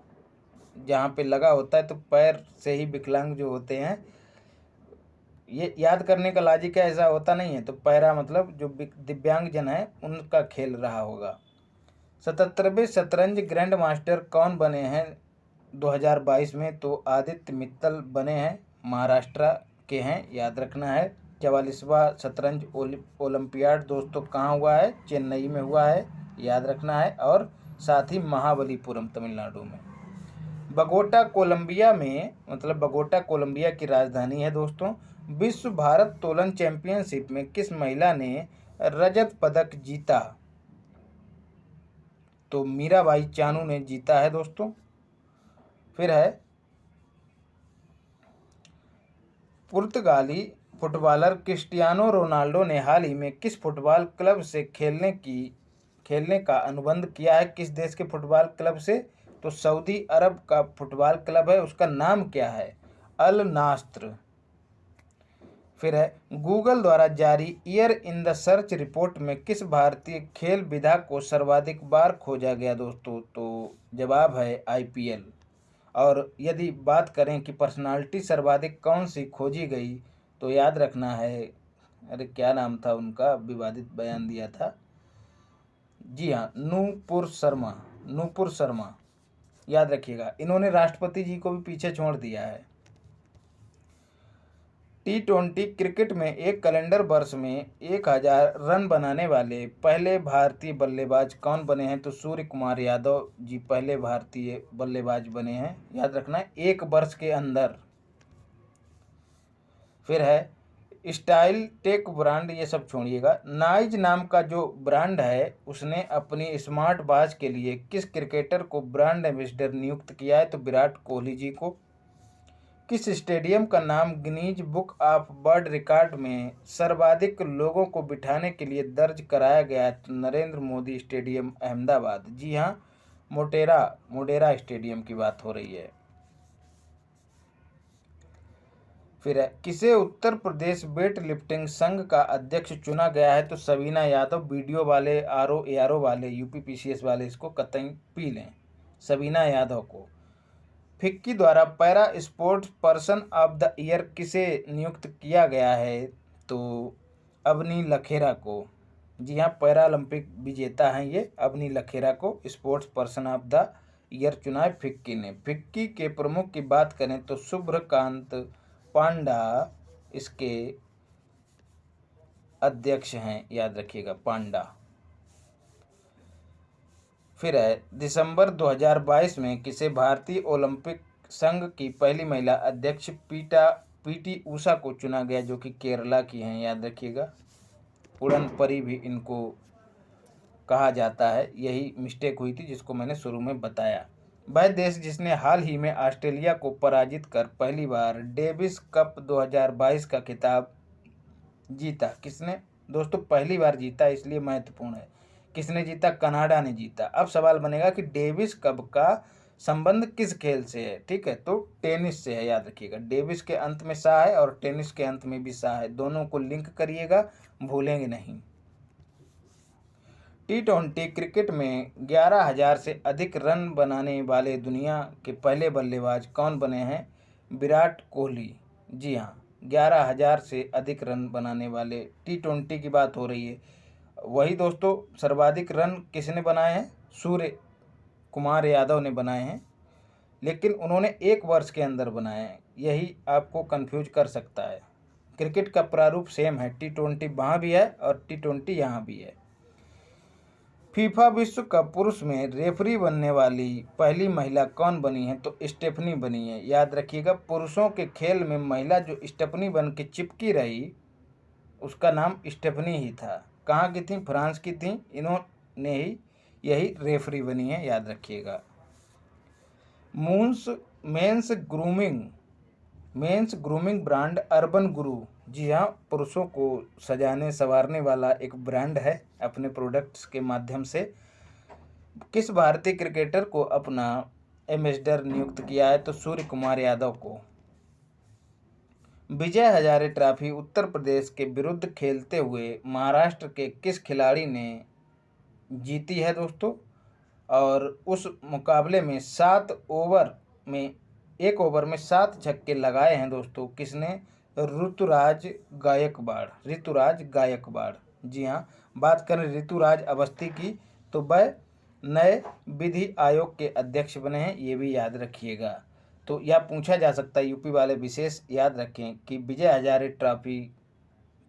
जहाँ पे लगा होता है तो पैर से ही विकलांग जो होते हैं, ये याद करने का लॉजिक है, ऐसा होता नहीं है। तो पैरा मतलब जो दिव्यांगजन है उनका खेल रहा होगा। 77वें शतरंज ग्रैंड मास्टर कौन बने हैं 2022 में? तो आदित्य मित्तल बने हैं, महाराष्ट्र के हैं, याद रखना है। 44वां शतरंज ओलंपियाड दोस्तों कहाँ हुआ है? चेन्नई में हुआ है, याद रखना है। और साथ ही महाबलीपुरम तमिलनाडु में। बगोटा कोलंबिया में, मतलब बगोटा कोलंबिया की राजधानी है दोस्तों। विश्व भारत तोलन चैंपियनशिप में किस महिला ने रजत पदक जीता? तो मीराबाई चानू ने जीता है दोस्तों। फिर है, पुर्तगाली फुटबॉलर क्रिस्टियानो रोनाल्डो ने हाल ही में किस फुटबॉल क्लब से खेलने का अनुबंध किया है? किस देश के फुटबॉल क्लब से? तो सऊदी अरब का फुटबॉल क्लब है, उसका नाम क्या है? अल नास्र। फिर है, गूगल द्वारा जारी year in the search report में किस भारतीय खेल विधा को सर्वाधिक बार खोजा गया दोस्तों? तो जवाब है आईपीएल। और यदि बात करें कि पर्सनालिटी सर्वाधिक कौन सी खोजी गई, तो याद रखना है, अरे क्या नाम था उनका, विवादित बयान दिया था। जी हाँ, नूपुर शर्मा, याद रखिएगा। इन्होंने राष्ट्रपति जी को भी पीछे छोड़ दिया है। T20 क्रिकेट में एक कैलेंडर वर्ष में 1000 रन बनाने वाले पहले भारतीय बल्लेबाज कौन बने हैं? तो सूर्य कुमार यादव जी पहले भारतीय बल्लेबाज बने हैं, याद रखना है, एक वर्ष के अंदर। फिर है, स्टाइल टेक ब्रांड, ये सब छोड़िएगा। नाइज नाम का जो ब्रांड है उसने अपनी स्मार्ट वॉच के लिए किस क्रिकेटर को ब्रांड एम्बेसडर नियुक्त किया है? तो विराट कोहली जी को। किस स्टेडियम का नाम Guinness book of world record में सर्वाधिक लोगों को बिठाने के लिए दर्ज कराया गया है? तो नरेंद्र मोदी स्टेडियम अहमदाबाद। जी हाँ, मोटेरा स्टेडियम की बात हो रही है। फिर है, किसे उत्तर प्रदेश वेट लिफ्टिंग संघ का अध्यक्ष चुना गया है? तो सबीना यादव। वीडियो वाले, आरओ वाले, यूपीपीसीएस वाले इसको कतई पी लें, सबीना यादव को। फिक्की द्वारा para sports person of the year किसे नियुक्त किया गया है? तो अवनी लखेरा को। जी हाँ, पैरालंपिक विजेता हैं ये, अवनी लखेरा को sports person of the year चुना है फिक्की ने। फिक्की के प्रमुख की बात करें तो शुभ्रकांत पांडा इसके अध्यक्ष हैं, याद रखिएगा, पांडा। फिर है, दिसंबर 2022 में किसे भारतीय ओलंपिक संघ की पहली महिला अध्यक्ष पीटा पीटी उषा को चुना गया, जो कि केरला की हैं, याद रखिएगा। उड़न परी भी इनको कहा जाता है। यही मिस्टेक हुई थी जिसको मैंने शुरू में बताया। वह देश जिसने हाल ही में ऑस्ट्रेलिया को पराजित कर पहली बार डेविस कप 2022 का खिताब जीता। किसने दोस्तों पहली बार जीता, इसलिए महत्वपूर्ण है। किसने जीता? कनाडा ने जीता। अब सवाल बनेगा कि डेविस कप का संबंध किस खेल से है? ठीक है, तो टेनिस से है, याद रखिएगा। डेविस के अंत में सा है और टेनिस के अंत में भी सा है, दोनों को लिंक करिएगा, भूलेंगे नहीं। T20 क्रिकेट में 11,000 से अधिक रन बनाने वाले दुनिया के पहले बल्लेबाज कौन बने हैं? विराट कोहली। जी हाँ, 11,000 से अधिक रन बनाने वाले, T20 की बात हो रही है। वही दोस्तों सर्वाधिक रन किसने बनाए हैं? सूर्य कुमार यादव ने बनाए हैं, लेकिन उन्होंने 1 वर्ष के अंदर बनाए हैं। यही आपको कंफ्यूज कर सकता है। क्रिकेट का प्रारूप सेम है, T20 वहाँ भी है और T20 यहाँ भी है। फीफा विश्व कप पुरुष में रेफरी बनने वाली पहली महिला कौन बनी है? तो स्टेफनी बनी है, याद रखिएगा। पुरुषों के खेल में महिला जो स्टेफनी बन के चिपकी रही, उसका नाम स्टेफनी ही था। कहाँ की थी? फ्रांस की थी। इन्होंने ही यही रेफरी बनी है, याद रखिएगा। मेंस ग्रूमिंग ब्रांड अर्बन गुरु, जी हाँ, पुरुषों को सजाने संवारने वाला एक ब्रांड है अपने प्रोडक्ट्स के माध्यम से। किस भारतीय क्रिकेटर को अपना एम्बेसडर नियुक्त किया है? तो सूर्य कुमार यादव को। विजय हजारे ट्रॉफी उत्तर प्रदेश के विरुद्ध खेलते हुए महाराष्ट्र के किस खिलाड़ी ने जीती है दोस्तों? और उस मुकाबले में 1 ओवर में 7 छक्के लगाए हैं दोस्तों। किसने? ऋतुराज गायकवाड़। जी हाँ, बात करें ऋतुराज अवस्थी की, तो वह नए विधि आयोग के अध्यक्ष बने हैं, ये भी याद रखिएगा। तो यह पूछा जा सकता है, यूपी वाले विशेष याद रखें कि विजय हजारे ट्रॉफी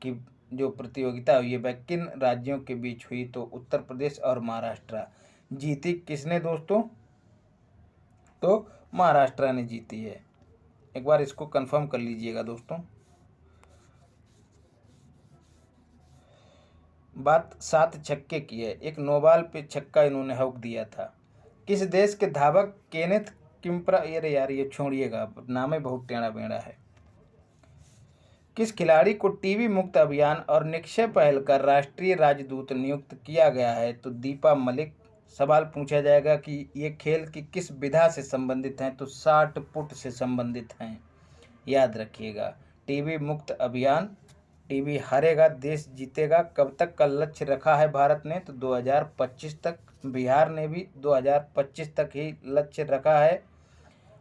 की जो प्रतियोगिता हुई है वह किन राज्यों के बीच हुई? तो उत्तर प्रदेश और महाराष्ट्र। जीती किसने दोस्तों? तो महाराष्ट्र ने जीती है। एक बार इसको कंफर्म कर लीजिएगा दोस्तों। बात 7 छक्के की है, एक नोबाल पे छक्का इन्होंने हौक दिया था। किस देश के धावक केनेथ किम्प्रा, अरे यार ये छोड़िएगा, नाम ही बहुत टेढ़ा बेड़ा है। किस खिलाड़ी को टीबी मुक्त अभियान और निक्षय पहल का राष्ट्रीय राजदूत नियुक्त किया गया है? तो दीपा मलिक। सवाल पूछा जाएगा कि ये खेल की किस विधा से संबंधित हैं? तो 60 पुट से संबंधित हैं, याद रखिएगा। टीबी मुक्त अभियान, टीबी हारेगा देश जीतेगा, कब तक का लक्ष्य रखा है भारत ने? तो 2025 तक। बिहार ने भी 2025 तक ही लक्ष्य रखा है।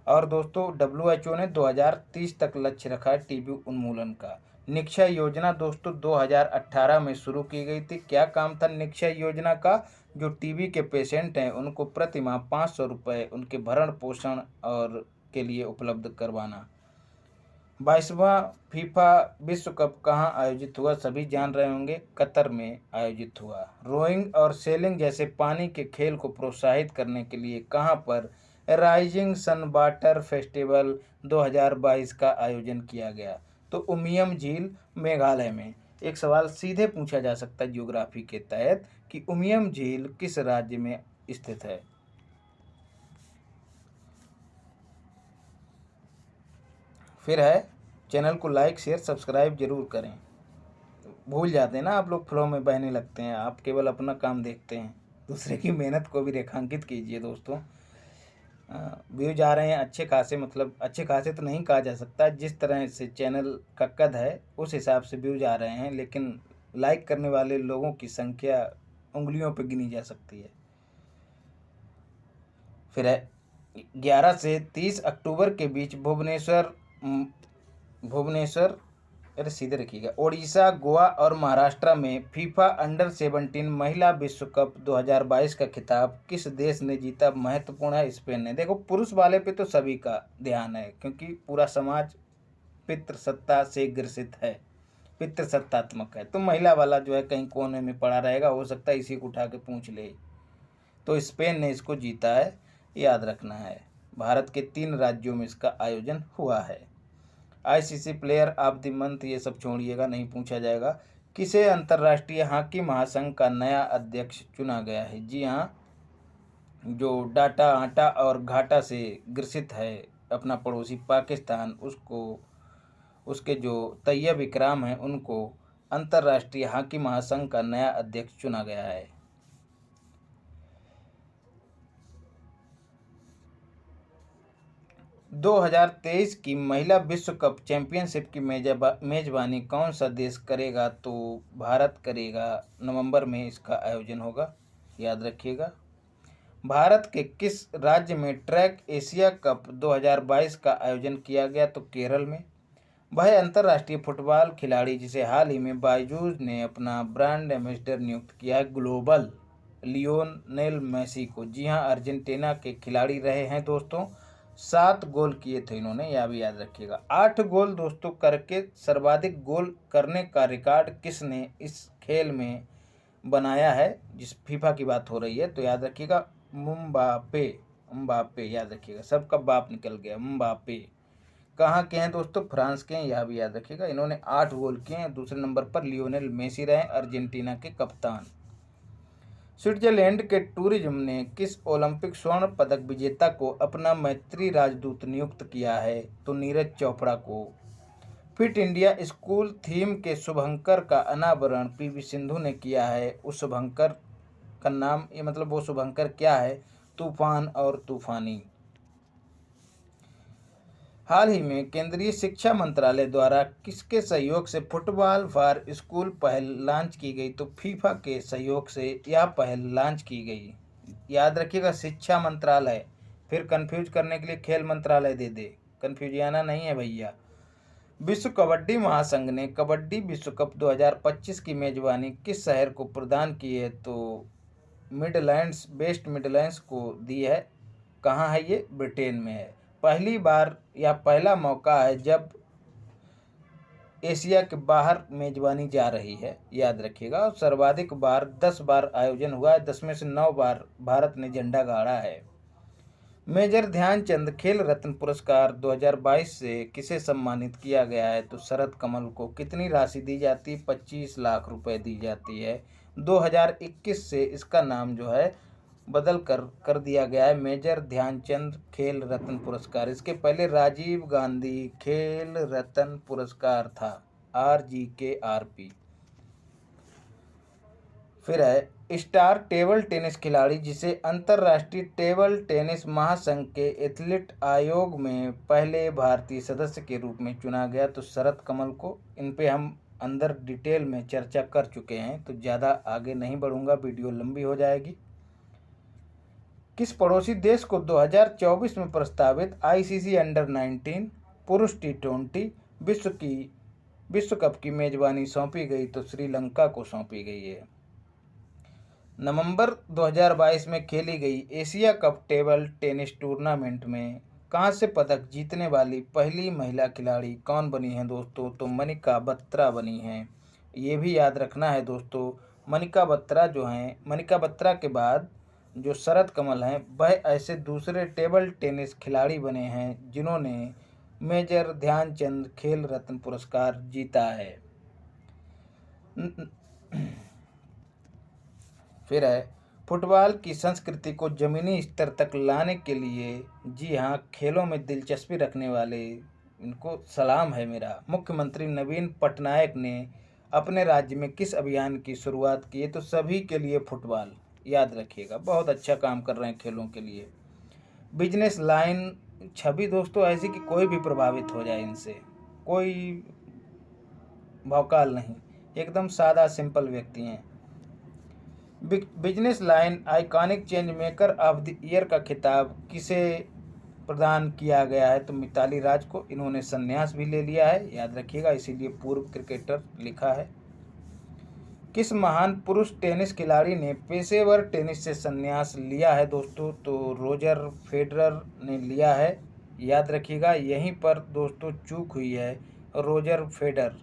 और दोस्तों WHO ने 2030 तक लक्ष्य रखा है टीबी उन्मूलन का। निक्षय योजना दोस्तों 2018 में शुरू की गई थी। क्या काम था निक्षय योजना का? जो टीबी के पेशेंट हैं उनको प्रति माह 500 रुपये उनके भरण पोषण और के लिए उपलब्ध करवाना। 22वां फीफा विश्व कप कहाँ आयोजित हुआ? सभी जान रहे होंगे, कतर में आयोजित हुआ। रोइंग और सेलिंग जैसे पानी के खेल को प्रोत्साहित करने के लिए कहाँ पर राइजिंग सन वाटर फेस्टिवल 2022 का आयोजन किया गया? तो उमियम झील, मेघालय में। एक सवाल सीधे पूछा जा सकता है ज्योग्राफी के तहत कि उमियम झील किस राज्य में स्थित है? फिर है, चैनल को लाइक शेयर सब्सक्राइब जरूर करें। भूल जाते हैं ना आप लोग, फ्लो में बहने लगते हैं, आप केवल अपना काम देखते हैं, दूसरे की मेहनत को भी रेखांकित कीजिए दोस्तों। व्यूज आ रहे हैं अच्छे खासे, मतलब अच्छे खासे तो नहीं कहा जा सकता, जिस तरह से चैनल का कद है उस हिसाब से व्यूज आ रहे हैं, लेकिन लाइक करने वाले लोगों की संख्या उंगलियों पर गिनी जा सकती है। फिर है 11 से 30 अक्टूबर के बीच भुवनेश्वर अरे सीधे रखिएगा, ओडिशा, गोवा और महाराष्ट्र में फीफा अंडर-17 महिला विश्व कप 2022 का खिताब किस देश ने जीता? महत्वपूर्ण है, स्पेन ने। देखो पुरुष वाले पे तो सभी का ध्यान है, क्योंकि पूरा समाज पितृसत्ता से ग्रसित है, पितृसत्तात्मक है। तो महिला वाला जो है कहीं कोने में पड़ा रहेगा, हो सकता है इसी को उठा के पूछ ले। तो स्पेन ने इसको जीता है, याद रखना है। भारत के 3 राज्यों में इसका आयोजन हुआ है। ICC player of the month ये सब छोड़िएगा, नहीं पूछा जाएगा। किसे अंतर्राष्ट्रीय हॉकी महासंघ का नया अध्यक्ष चुना गया है? जी हाँ, जो डाटा आटा और घाटा से ग्रसित है अपना पड़ोसी पाकिस्तान, उसके जो तैयब इकराम हैं उनको अंतर्राष्ट्रीय हॉकी महासंघ का नया अध्यक्ष चुना गया है। 2023 की महिला विश्व कप चैंपियनशिप की मेजबानी कौन सा देश करेगा? तो भारत करेगा। नवंबर में इसका आयोजन होगा, याद रखिएगा। भारत के किस राज्य में ट्रैक एशिया कप 2022 का आयोजन किया गया? तो केरल में। वह अंतर्राष्ट्रीय फुटबॉल खिलाड़ी जिसे हाल ही में बायजूस ने अपना ब्रांड एम्बेसडर नियुक्त किया है ग्लोबल, लियोनेल मेसी को। जी हाँ, अर्जेंटीना के खिलाड़ी रहे हैं दोस्तों। 7 गोल किए थे इन्होंने, यह भी याद रखिएगा। 8 गोल दोस्तों करके सर्वाधिक गोल करने का रिकॉर्ड किसने इस खेल में बनाया है? जिस फीफा की बात हो रही है तो याद रखिएगा मुम्बापे, याद रखिएगा। सबका बाप निकल गया, मुम्बापे। कहाँ के हैं दोस्तों? फ्रांस के हैं, यह भी याद रखिएगा। इन्होंने 8 गोल किए हैं। दूसरे नंबर पर लियोनेल मेसी रहे, अर्जेंटीना के कप्तान। स्विट्जरलैंड के टूरिज्म ने किस ओलंपिक स्वर्ण पदक विजेता को अपना मैत्री राजदूत नियुक्त किया है? तो नीरज चोपड़ा को। फिट इंडिया स्कूल थीम के शुभंकर का अनावरण पीवी सिंधु ने किया है। उस शुभंकर का नाम, ये मतलब वो शुभंकर क्या है? तूफान और तूफानी। हाल ही में केंद्रीय शिक्षा मंत्रालय द्वारा किसके सहयोग से फुटबॉल फॉर स्कूल पहल लॉन्च की गई? तो फीफा के सहयोग से यह पहल लॉन्च की गई। याद रखिएगा, शिक्षा मंत्रालय, फिर कंफ्यूज करने के लिए खेल मंत्रालय दे दे, कंफ्यूज आना नहीं है भैया। विश्व कबड्डी महासंघ ने कबड्डी विश्व कप 2025 की मेजबानी किस शहर को प्रदान की है? तो मिडलैंड्स, वेस्ट मिडलैंड्स को दी है। कहाँ है ये? ब्रिटेन में है। पहली बार या पहला मौका है जब एशिया के बाहर मेजबानी जा रही है, याद रखिएगा। सर्वाधिक बार 10 बार आयोजन हुआ है, 10 में से 9 बार भारत ने झंडा गाड़ा है। मेजर ध्यानचंद खेल रत्न पुरस्कार 2022 से किसे सम्मानित किया गया है? तो शरद कमल को। कितनी राशि दी जाती है? 25 लाख रुपए दी जाती है। 2021 से इसका नाम जो है बदल कर दिया गया है मेजर ध्यानचंद खेल रत्न पुरस्कार। इसके पहले राजीव गांधी खेल रत्न पुरस्कार था, RGKRP। फिर है स्टार टेबल टेनिस खिलाड़ी जिसे अंतर्राष्ट्रीय टेबल टेनिस महासंघ के एथलीट आयोग में पहले भारतीय सदस्य के रूप में चुना गया। तो शरद कमल को। इन पे हम अंदर डिटेल में चर्चा कर चुके हैं, तो ज़्यादा आगे नहीं बढ़ूंगा, वीडियो लंबी हो जाएगी। किस पड़ोसी देश को 2024 में प्रस्तावित ICC अंडर-19 पुरुष T20 विश्व कप की मेजबानी सौंपी गई? तो श्रीलंका को सौंपी गई है। नवंबर 2022 में खेली गई Asia cup table tennis tournament में कांस्य पदक जीतने वाली पहली महिला खिलाड़ी कौन बनी है दोस्तों? तो मनिका बत्रा बनी हैं। ये भी याद रखना है दोस्तों, मनिका बत्रा जो हैं, मनिका बत्रा के बाद जो शरद कमल हैं, वह ऐसे दूसरे टेबल टेनिस खिलाड़ी बने हैं जिन्होंने मेजर ध्यानचंद खेल रत्न पुरस्कार जीता है। फिर है फुटबॉल की संस्कृति को जमीनी स्तर तक लाने के लिए, जी हाँ, खेलों में दिलचस्पी रखने वाले इनको सलाम है मेरा। मुख्यमंत्री नवीन पटनायक ने अपने राज्य में किस अभियान की शुरुआत की है? तो सभी के लिए फुटबॉल, याद रखिएगा। बहुत अच्छा काम कर रहे हैं खेलों के लिए। बिजनेस लाइन छवि दोस्तों ऐसी कि कोई भी प्रभावित हो जाए इनसे, कोई भौकाल नहीं, एकदम सादा सिंपल व्यक्ति हैं। Business line iconic change maker of the year का खिताब किसे प्रदान किया गया है? तो मिताली राज को। इन्होंने संन्यास भी ले लिया है, याद रखिएगा, इसीलिए पूर्व क्रिकेटर लिखा है। किस महान पुरुष टेनिस खिलाड़ी ने पेशेवर टेनिस से संन्यास लिया है दोस्तों? तो रोजर फेडरर ने लिया है, याद रखिएगा। यहीं पर दोस्तों चूक हुई है, रोजर फेडरर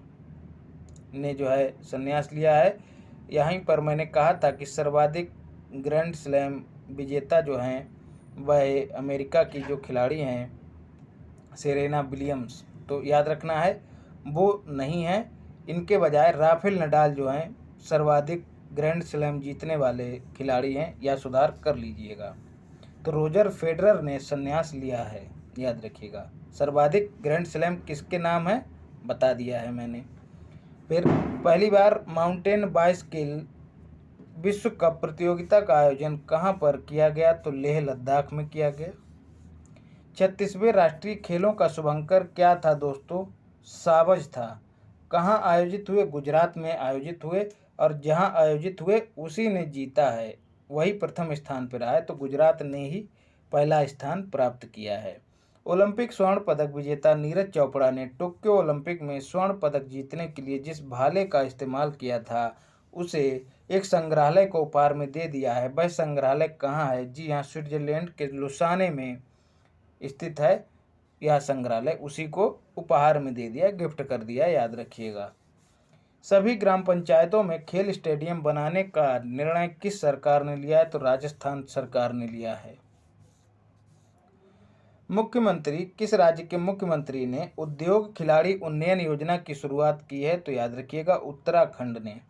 ने जो है संन्यास लिया है। यहीं पर मैंने कहा था कि सर्वाधिक ग्रैंड स्लैम विजेता जो हैं वह अमेरिका की जो खिलाड़ी हैं सेरेना विलियम्स, तो याद रखना है वो नहीं है। इनके बजाय राफेल नडाल जो हैं सर्वाधिक ग्रैंड स्लैम जीतने वाले खिलाड़ी हैं, या सुधार कर लीजिएगा। तो रोजर फेडरर ने संन्यास लिया है, याद रखिएगा। सर्वाधिक ग्रैंड स्लैम किसके नाम है बता दिया है मैंने। फिर पहली बार माउंटेन बाइसिकल विश्व कप प्रतियोगिता का आयोजन कहाँ पर किया गया, तो लेह लद्दाख में किया गया। 36वें राष्ट्रीय खेलों का शुभंकर क्या था दोस्तों, सावज था। कहाँ आयोजित हुए, गुजरात में आयोजित हुए, और जहाँ आयोजित हुए उसी ने जीता है, वही प्रथम स्थान पर आया, तो गुजरात ने ही पहला स्थान प्राप्त किया है। ओलंपिक स्वर्ण पदक विजेता नीरज चोपड़ा ने टोक्यो ओलंपिक में स्वर्ण पदक जीतने के लिए जिस भाले का इस्तेमाल किया था उसे एक संग्रहालय को उपहार में दे दिया है। वह संग्रहालय कहाँ है, जी हाँ, स्विट्जरलैंड के लुसाने में स्थित है। यह संग्रहालय उसी को उपहार में दे दिया, गिफ्ट कर दिया, याद रखिएगा। सभी ग्राम पंचायतों में खेल स्टेडियम बनाने का निर्णय किस सरकार ने लिया है, तो राजस्थान सरकार ने लिया है। मुख्यमंत्री, किस राज्य के मुख्यमंत्री ने उद्योग खिलाड़ी उन्नयन योजना की शुरुआत की है, तो याद रखिएगा उत्तराखंड ने।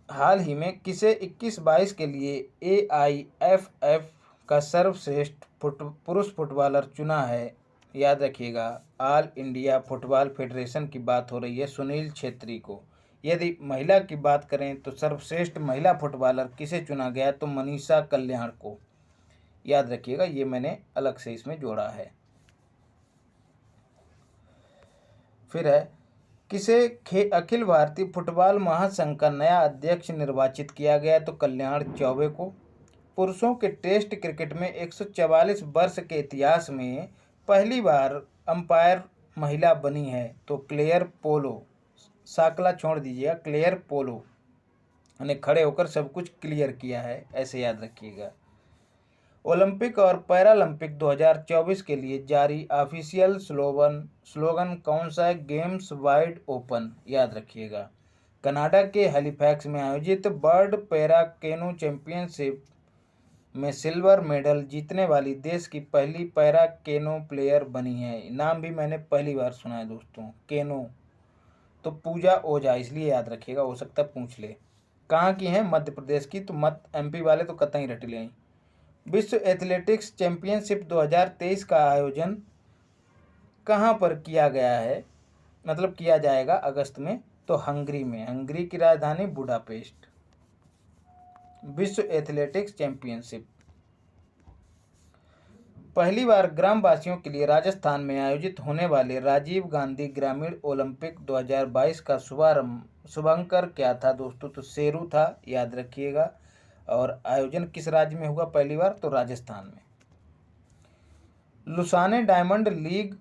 हाल ही में किसे 21-22 के लिए AIFF का सर्वश्रेष्ठ पुरुष फुटबॉलर चुना है, याद रखिएगा। ऑल इंडिया फुटबॉल फेडरेशन की बात हो रही है, सुनील छेत्री को। यदि महिला की बात करें तो सर्वश्रेष्ठ महिला फुटबॉलर किसे चुना गया, तो मनीषा कल्याण को, याद रखिएगा। ये मैंने अलग से इसमें जोड़ा है। फिर है किसे अखिल भारतीय फुटबॉल महासंघ का नया अध्यक्ष निर्वाचित किया गया, तो कल्याण चौबे को। पुरुषों के टेस्ट क्रिकेट में 144 वर्ष के इतिहास में पहली बार अंपायर महिला बनी है, तो क्लेयर पोलो। साकला छोड़ दीजिएगा, क्लेयर पोलो ने खड़े होकर सब कुछ क्लियर किया है, ऐसे याद रखिएगा। ओलंपिक और पैरालंपिक 2024 के लिए जारी ऑफिशियल स्लोगन कौन सा है, गेम्स वाइड ओपन, याद रखिएगा। कनाडा के हैलिफैक्स में आयोजित वर्ल्ड पैरा केनो चैंपियनशिप में सिल्वर मेडल जीतने वाली देश की पहली पैरा केनो प्लेयर बनी है। नाम भी मैंने पहली बार सुना है दोस्तों, केनो। तो पूजा ओझा, इसलिए याद रखिएगा, हो सकता है पूछ ले। कहाँ की हैं, मध्य प्रदेश की, तो MP वाले तो कतई रट लें। विश्व एथलेटिक्स चैंपियनशिप 2023 का आयोजन कहाँ पर किया गया है, मतलब किया जाएगा अगस्त में, तो हंगरी में। हंगरी की राजधानी बुडापेस्ट। विश्व एथलेटिक्स चैंपियनशिप पहली बार ग्रामवासियों के लिए राजस्थान में आयोजित होने वाले राजीव गांधी ग्रामीण ओलंपिक 2022 का शुभंकर क्या था दोस्तों, तो शेरू था, याद रखिएगा। और आयोजन किस राज्य में हुआ पहली बार, तो राजस्थान में। लुसाने डायमंड लीग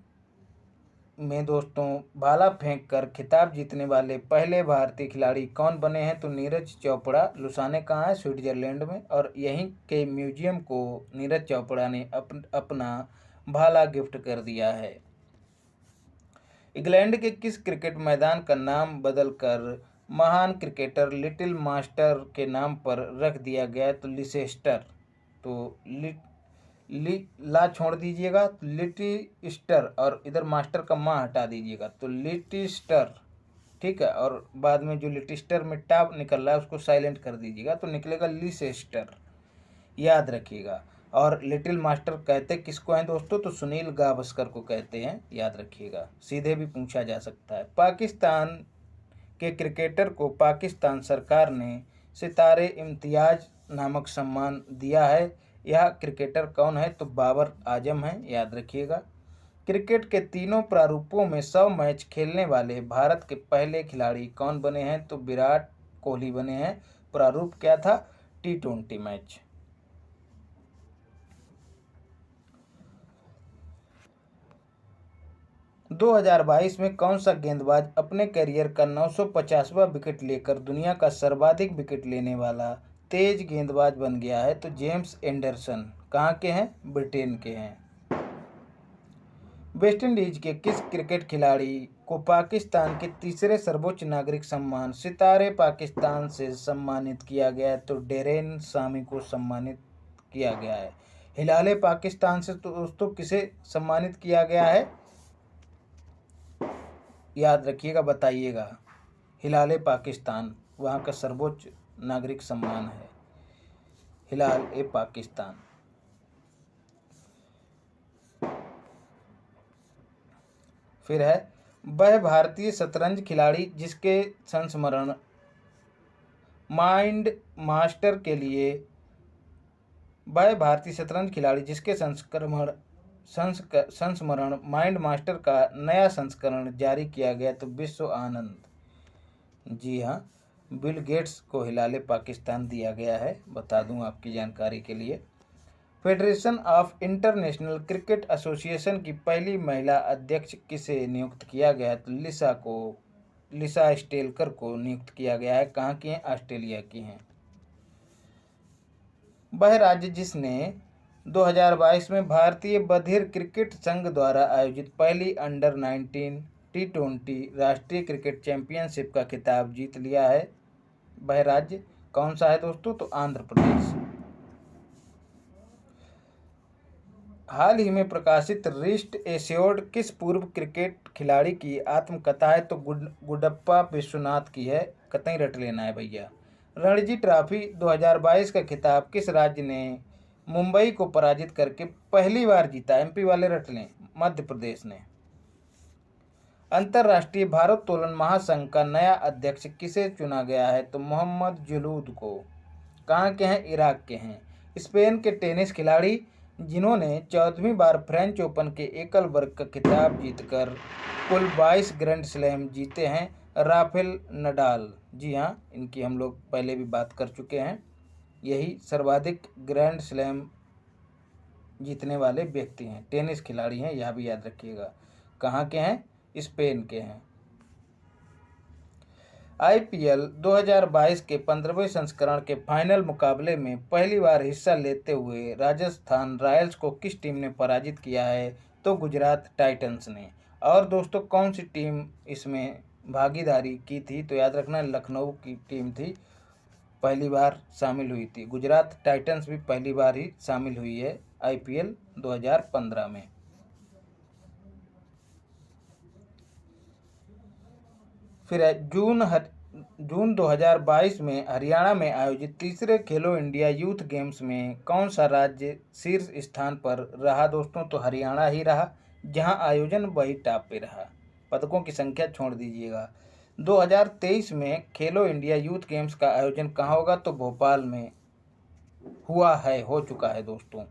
में दोस्तों भाला फेंक कर खिताब जीतने वाले पहले भारतीय खिलाड़ी कौन बने हैं, तो नीरज चोपड़ा। लुसाने कहाँ है, स्विट्जरलैंड में, और यहीं के म्यूजियम को नीरज चोपड़ा ने अपना भाला गिफ्ट कर दिया है। इंग्लैंड के किस क्रिकेट मैदान का नाम बदलकर महान क्रिकेटर लिटिल मास्टर के नाम पर रख दिया गया, तो लिसेस्टर। तो ला छोड़ दीजिएगा, तो लिटिस्टर, और इधर मास्टर का माँ हटा दीजिएगा, तो लिटिस्टर, ठीक है। और बाद में जो लिटिस्टर में टाप निकल रहा है उसको साइलेंट कर दीजिएगा, तो निकलेगा लिसेस्टर, याद रखिएगा। और लिटिल मास्टर कहते किसको हैं दोस्तों, तो सुनील गावस्कर को कहते हैं, याद रखिएगा। सीधे भी पूछा जा सकता है। पाकिस्तान के क्रिकेटर को पाकिस्तान सरकार ने सितारे इम्तियाज नामक सम्मान दिया है। यह क्रिकेटर कौन है, तो बाबर आजम है, याद रखिएगा। क्रिकेट के तीनों प्रारूपों में 100 मैच खेलने वाले भारत के पहले खिलाड़ी कौन बने हैं, तो विराट कोहली बने हैं। प्रारूप क्या था, T20 मैच। – 2022 में कौन सा गेंदबाज अपने करियर का 950वां विकेट लेकर दुनिया का सर्वाधिक विकेट लेने वाला तेज गेंदबाज बन गया है, तो जेम्स एंडरसन। कहाँ के हैं, ब्रिटेन के हैं। वेस्टइंडीज के किस क्रिकेट खिलाड़ी को पाकिस्तान के तीसरे सर्वोच्च नागरिक सम्मान सितारे पाकिस्तान से सम्मानित किया गया है, तो डेरेन सामी को सम्मानित किया गया है। हिलाले पाकिस्तान से तो दोस्तों किसे सम्मानित किया गया है, याद रखिएगा, बताइएगा। हिलाले पाकिस्तान वहाँ का सर्वोच्च नागरिक सम्मान है, हिलाल ए पाकिस्तान। फिर है, वह भारतीय शतरंज खिलाड़ी जिसके संस्मरण माइंड मास्टर के लिए वह भारतीय शतरंज खिलाड़ी जिसके संस्मरण माइंड मास्टर का नया संस्करण जारी किया गया तो विश्व आनंद। जी हाँ, बिल गेट्स को हिलाले पाकिस्तान दिया गया है, बता दूं आपकी जानकारी के लिए। Federation of international cricket association की पहली महिला अध्यक्ष किसे नियुक्त किया गया तो लिसा स्टेलकर को नियुक्त किया गया है। कहाँ की हैं, ऑस्ट्रेलिया की हैं। वह राज्य जिसने 2022 में भारतीय बधिर क्रिकेट संघ द्वारा आयोजित पहली अंडर 19 T20 राष्ट्रीय क्रिकेट चैंपियनशिप का खिताब जीत लिया है, वह राज्य कौन सा है दोस्तों, तो आंध्र प्रदेश। हाल ही में प्रकाशित रिस्ट एश्योर्ड किस पूर्व क्रिकेट खिलाड़ी की आत्मकथा है, तो गुडप्पा विश्वनाथ की है, कतई रट लेना है भैया। रणजी ट्रॉफी 2022 का खिताब किस राज्य ने मुंबई को पराजित करके पहली बार जीता, एमपी वाले रट लें, मध्य प्रदेश ने। अंतर्राष्ट्रीय भारोत्तोलन महासंघ का नया अध्यक्ष किसे चुना गया है, तो मोहम्मद जुलूद को। कहाँ के हैं, इराक के हैं। स्पेन के टेनिस खिलाड़ी जिन्होंने 14वीं बार फ्रेंच ओपन के एकल वर्ग का खिताब जीतकर कुल 22 ग्रैंड स्लैम जीते हैं, राफेल नडाल। जी हाँ, इनकी हम लोग पहले भी बात कर चुके हैं, यही सर्वाधिक ग्रैंड स्लैम जीतने वाले व्यक्ति हैं, टेनिस खिलाड़ी हैं, यह भी याद रखिएगा। कहाँ के हैं, स्पेन के हैं। आईपीएल 2022 के 15वें संस्करण के फाइनल मुकाबले में पहली बार हिस्सा लेते हुए राजस्थान रॉयल्स को किस टीम ने पराजित किया है, तो गुजरात टाइटंस ने। और दोस्तों कौन सी टीम इसमें भागीदारी की थी, तो याद रखना लखनऊ की टीम थी, पहली बार शामिल हुई थी। गुजरात टाइटंस भी पहली बार ही शामिल हुई है आईपीएल 2015 में। फिर है, जून 2022 में हरियाणा में आयोजित तीसरे खेलो इंडिया यूथ गेम्स में कौन सा राज्य शीर्ष स्थान पर रहा दोस्तों, तो हरियाणा ही रहा, जहां आयोजन वही टॉप पे रहा। पदकों की संख्या छोड़ दीजिएगा। 2023 में खेलो इंडिया यूथ गेम्स का आयोजन कहाँ होगा, तो भोपाल में हुआ है, हो चुका है दोस्तों।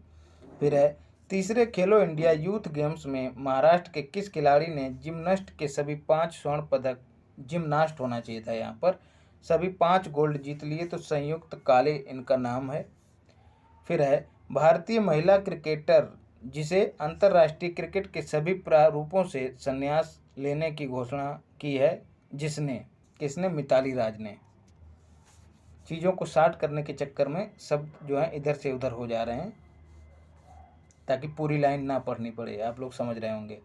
फिर है, तीसरे खेलो इंडिया यूथ गेम्स में महाराष्ट्र के किस खिलाड़ी ने जिम्नास्ट के सभी 5 स्वर्ण पदक, जिम्नास्ट होना चाहिए था यहाँ पर, सभी 5 गोल्ड जीत लिए, तो संयुक्त काले इनका नाम है। फिर है, भारतीय महिला क्रिकेटर जिसे अंतर्राष्ट्रीय क्रिकेट के सभी प्रारूपों से संन्यास लेने की घोषणा की है, किसने, मिताली राज ने। चीज़ों को शार्ट करने के चक्कर में सब जो है इधर से उधर हो जा रहे हैं, ताकि पूरी लाइन ना पढ़नी पड़े, आप लोग समझ रहे होंगे।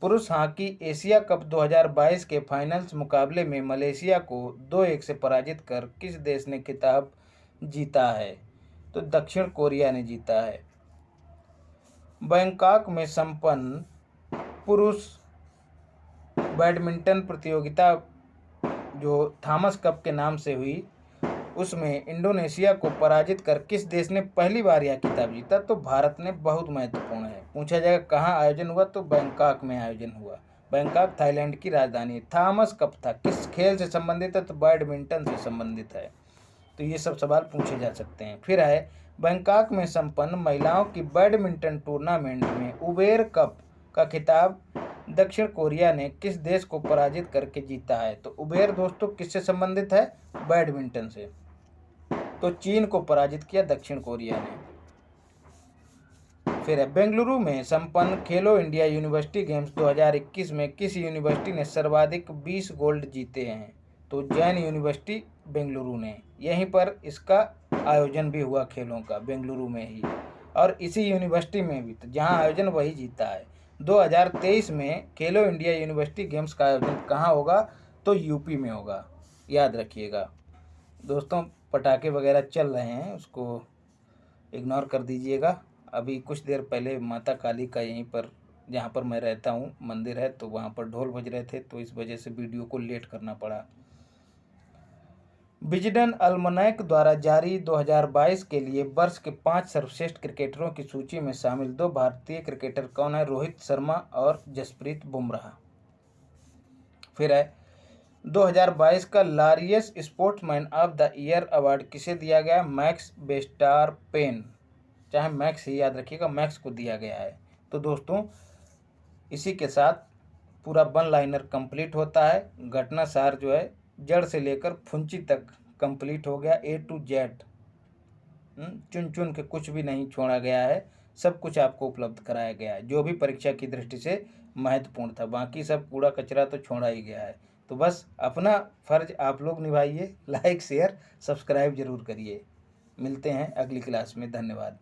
पुरुष हॉकी एशिया कप 2022 के फाइनल्स मुकाबले में मलेशिया को 2-1 से पराजित कर किस देश ने खिताब जीता है, तो दक्षिण कोरिया ने जीता है। बैंकॉक में संपन्न पुरुष बैडमिंटन प्रतियोगिता जो थॉमस कप के नाम से हुई, उसमें इंडोनेशिया को पराजित कर किस देश ने पहली बार यह खिताब जीता, तो भारत ने। बहुत महत्वपूर्ण है, पूछा जाएगा कहाँ आयोजन हुआ, तो बैंकॉक में आयोजन हुआ। बैंकॉक थाईलैंड की राजधानी है। थॉमस कप था, किस खेल से संबंधित है, तो बैडमिंटन से संबंधित है। तो ये सब सवाल पूछे जा सकते हैं। फिर है, बैंकॉक में संपन्न महिलाओं की बैडमिंटन टूर्नामेंट में उबेर कप का खिताब दक्षिण कोरिया ने किस देश को पराजित करके जीता है, तो उबेर दोस्तों किससे संबंधित है, बैडमिंटन से, तो चीन को पराजित किया दक्षिण कोरिया ने। फिर है, बेंगलुरु में संपन्न खेलो इंडिया यूनिवर्सिटी गेम्स 2021 में किस यूनिवर्सिटी ने सर्वाधिक 20 गोल्ड जीते हैं, तो जैन यूनिवर्सिटी बेंगलुरु ने। यहीं पर इसका आयोजन भी हुआ खेलों का, बेंगलुरु में ही, और इसी यूनिवर्सिटी में भी, तो जहां आयोजन वही जीता है। 2023 में खेलो इंडिया यूनिवर्सिटी गेम्स का आयोजन कहाँ होगा, तो यूपी में होगा, याद रखिएगा दोस्तों। पटाखे वगैरह चल रहे हैं, उसको इग्नोर कर दीजिएगा, अभी कुछ देर पहले माता काली का यहीं पर जहाँ पर मैं रहता हूँ मंदिर है, तो वहाँ पर ढोल बज रहे थे, तो इस वजह से वीडियो को लेट करना पड़ा। विजडन अल्मनैक द्वारा जारी 2022 के लिए वर्ष के 5 सर्वश्रेष्ठ क्रिकेटरों की सूची में शामिल 2 भारतीय क्रिकेटर कौन है? रोहित शर्मा और जसप्रीत बुमराह। फिर है 2022 का Laureus sportsman of the year award किसे दिया गया? मैक्स वेस्टारपेन, चाहे मैक्स ही याद रखिएगा, मैक्स को दिया गया है। तो दोस्तों इसी के साथ पूरा वन लाइनर कंप्लीट होता है। घटना सार जो है जड़ से लेकर फुंची तक कंप्लीट हो गया, A to Z। चुन चुन के कुछ भी नहीं छोड़ा गया है, सब कुछ आपको उपलब्ध कराया गया है जो भी परीक्षा की दृष्टि से महत्वपूर्ण था। बाकी सब कूड़ा कचरा तो छोड़ा ही गया है। तो बस अपना फर्ज आप लोग निभाइए, लाइक शेयर सब्सक्राइब जरूर करिए। मिलते हैं अगली क्लास में। धन्यवाद।